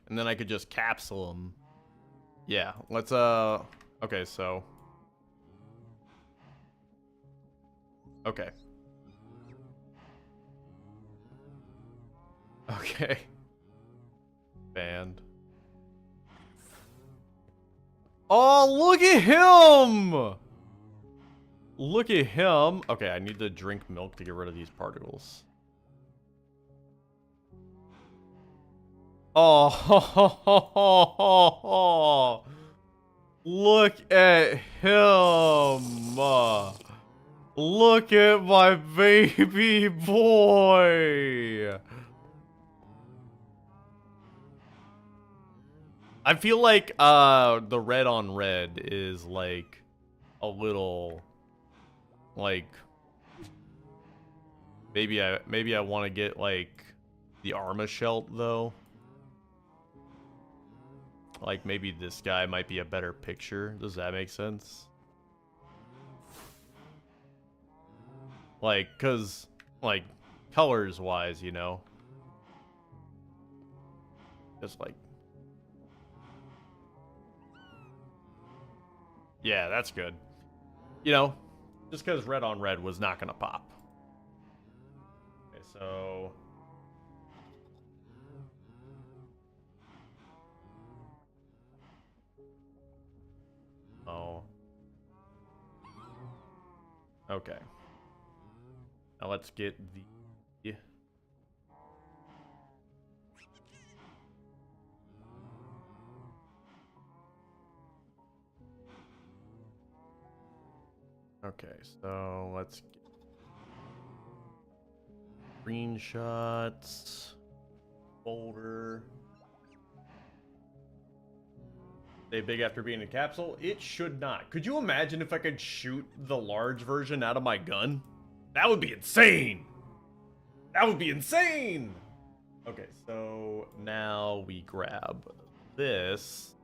A: And then I could just capsule them. Yeah, let's, okay, so... Okay. Okay. Banned. Oh, look at him! Look at him. Okay, I need to drink milk to get rid of these particles. Oh, look at him. Look at my baby boy. I feel like the red on red is like a little like maybe I want to get like the Armashelt though. Like maybe this guy might be a better picture. Does that make sense? Like, cause like colors wise, you know. Just like, yeah, that's good. You know, just because red on red was not gonna pop. Okay, so oh, okay. Now let's get the okay, so let's get screenshots, folder. Stay big after being in a capsule? It should not. Could you imagine if I could shoot the large version out of my gun? That would be insane! That would be insane! Okay, so now we grab this.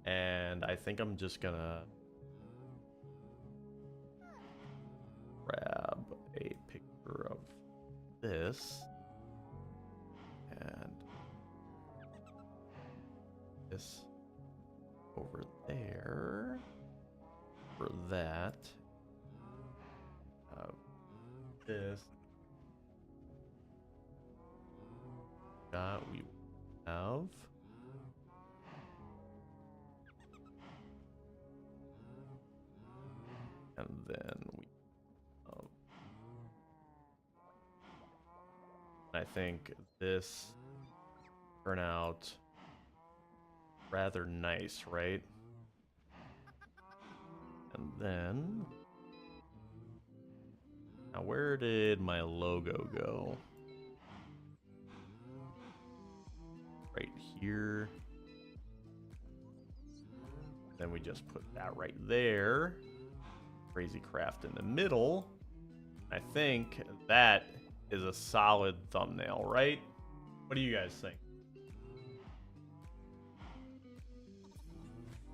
A: And I think I'm just gonna grab a picture of this. And this over there. For that. This. That we have. And then we have. I think this turn out rather nice, right? And then now where did my logo go? Right here. Then we just put that right there. Crazy Craft in the middle. I think that is a solid thumbnail, right? What do you guys think?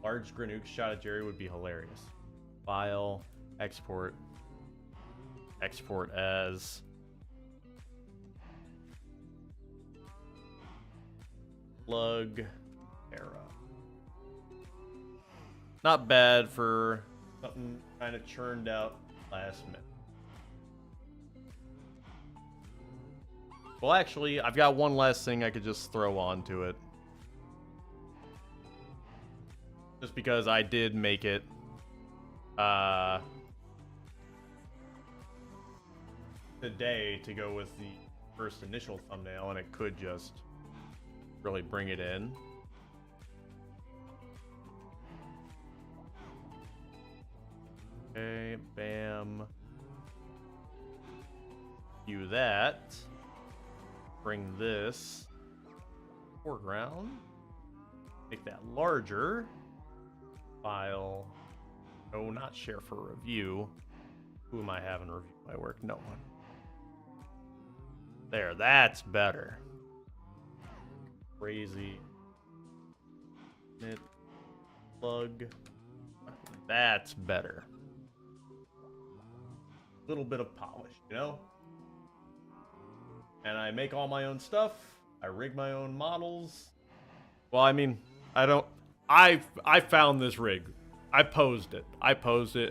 A: Large Granuke shot at Jerry would be hilarious. File, export, export as SLUGTERRA. Not bad for something kind of churned out last minute. Well, actually, I've got one last thing I could just throw onto it. Just because I did make it today to go with the first initial thumbnail, and it could just really bring it in. Okay, bam. Do that. Bring this foreground. Make that larger. File. No, not share for review. Who am I having review my work? No one. There, that's better. Crazy. Slug. That's better. Little bit of polish, you know? And I make all my own stuff. I rig my own models. Well, I mean, I found this rig. I posed it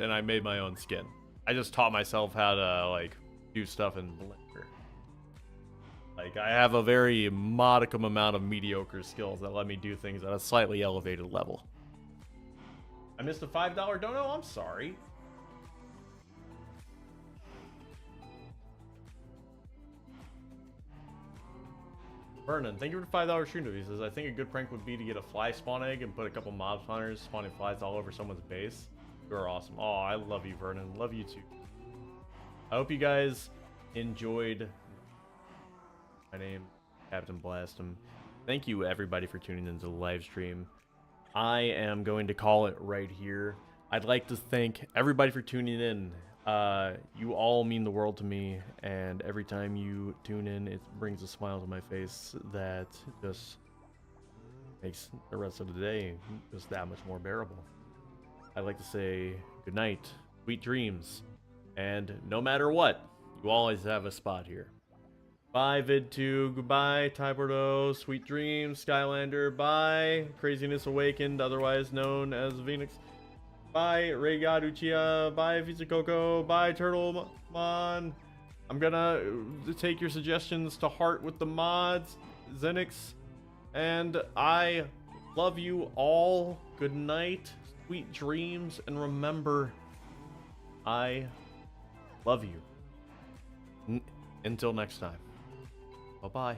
A: and I made my own skin. I just taught myself how to like do stuff in Blender. Like, I have a very modicum amount of mediocre skills that let me do things at a slightly elevated level. I missed a $5 dono? I'm sorry. Vernon, thank you for the $5 stream. He says, I think a good prank would be to get a fly spawn egg and put a couple mob spawners spawning flies all over someone's base. You're awesome. Oh, I love you, Vernon. Love you too. I hope you guys enjoyed. My name, Captain Blastum. Thank you, everybody, for tuning into the live stream. I am going to call it right here. I'd like to thank everybody for tuning in. You all mean the world to me, and every time you tune in, it brings a smile to my face that just makes the rest of the day just that much more bearable. I'd like to say good night, sweet dreams, and no matter what, you always have a spot here. Bye, Vid2. Goodbye, Tybordo. Sweet dreams, Skylander. Bye, Craziness Awakened, otherwise known as Phoenix. Bye, Ray God Uchiha. Bye, Pizza Coco. Bye, Turtle Mon. I'm gonna take your suggestions to heart with the mods, Zenix. And I love you all. Good night, sweet dreams, and remember, I love you. Until next time. Bye-bye.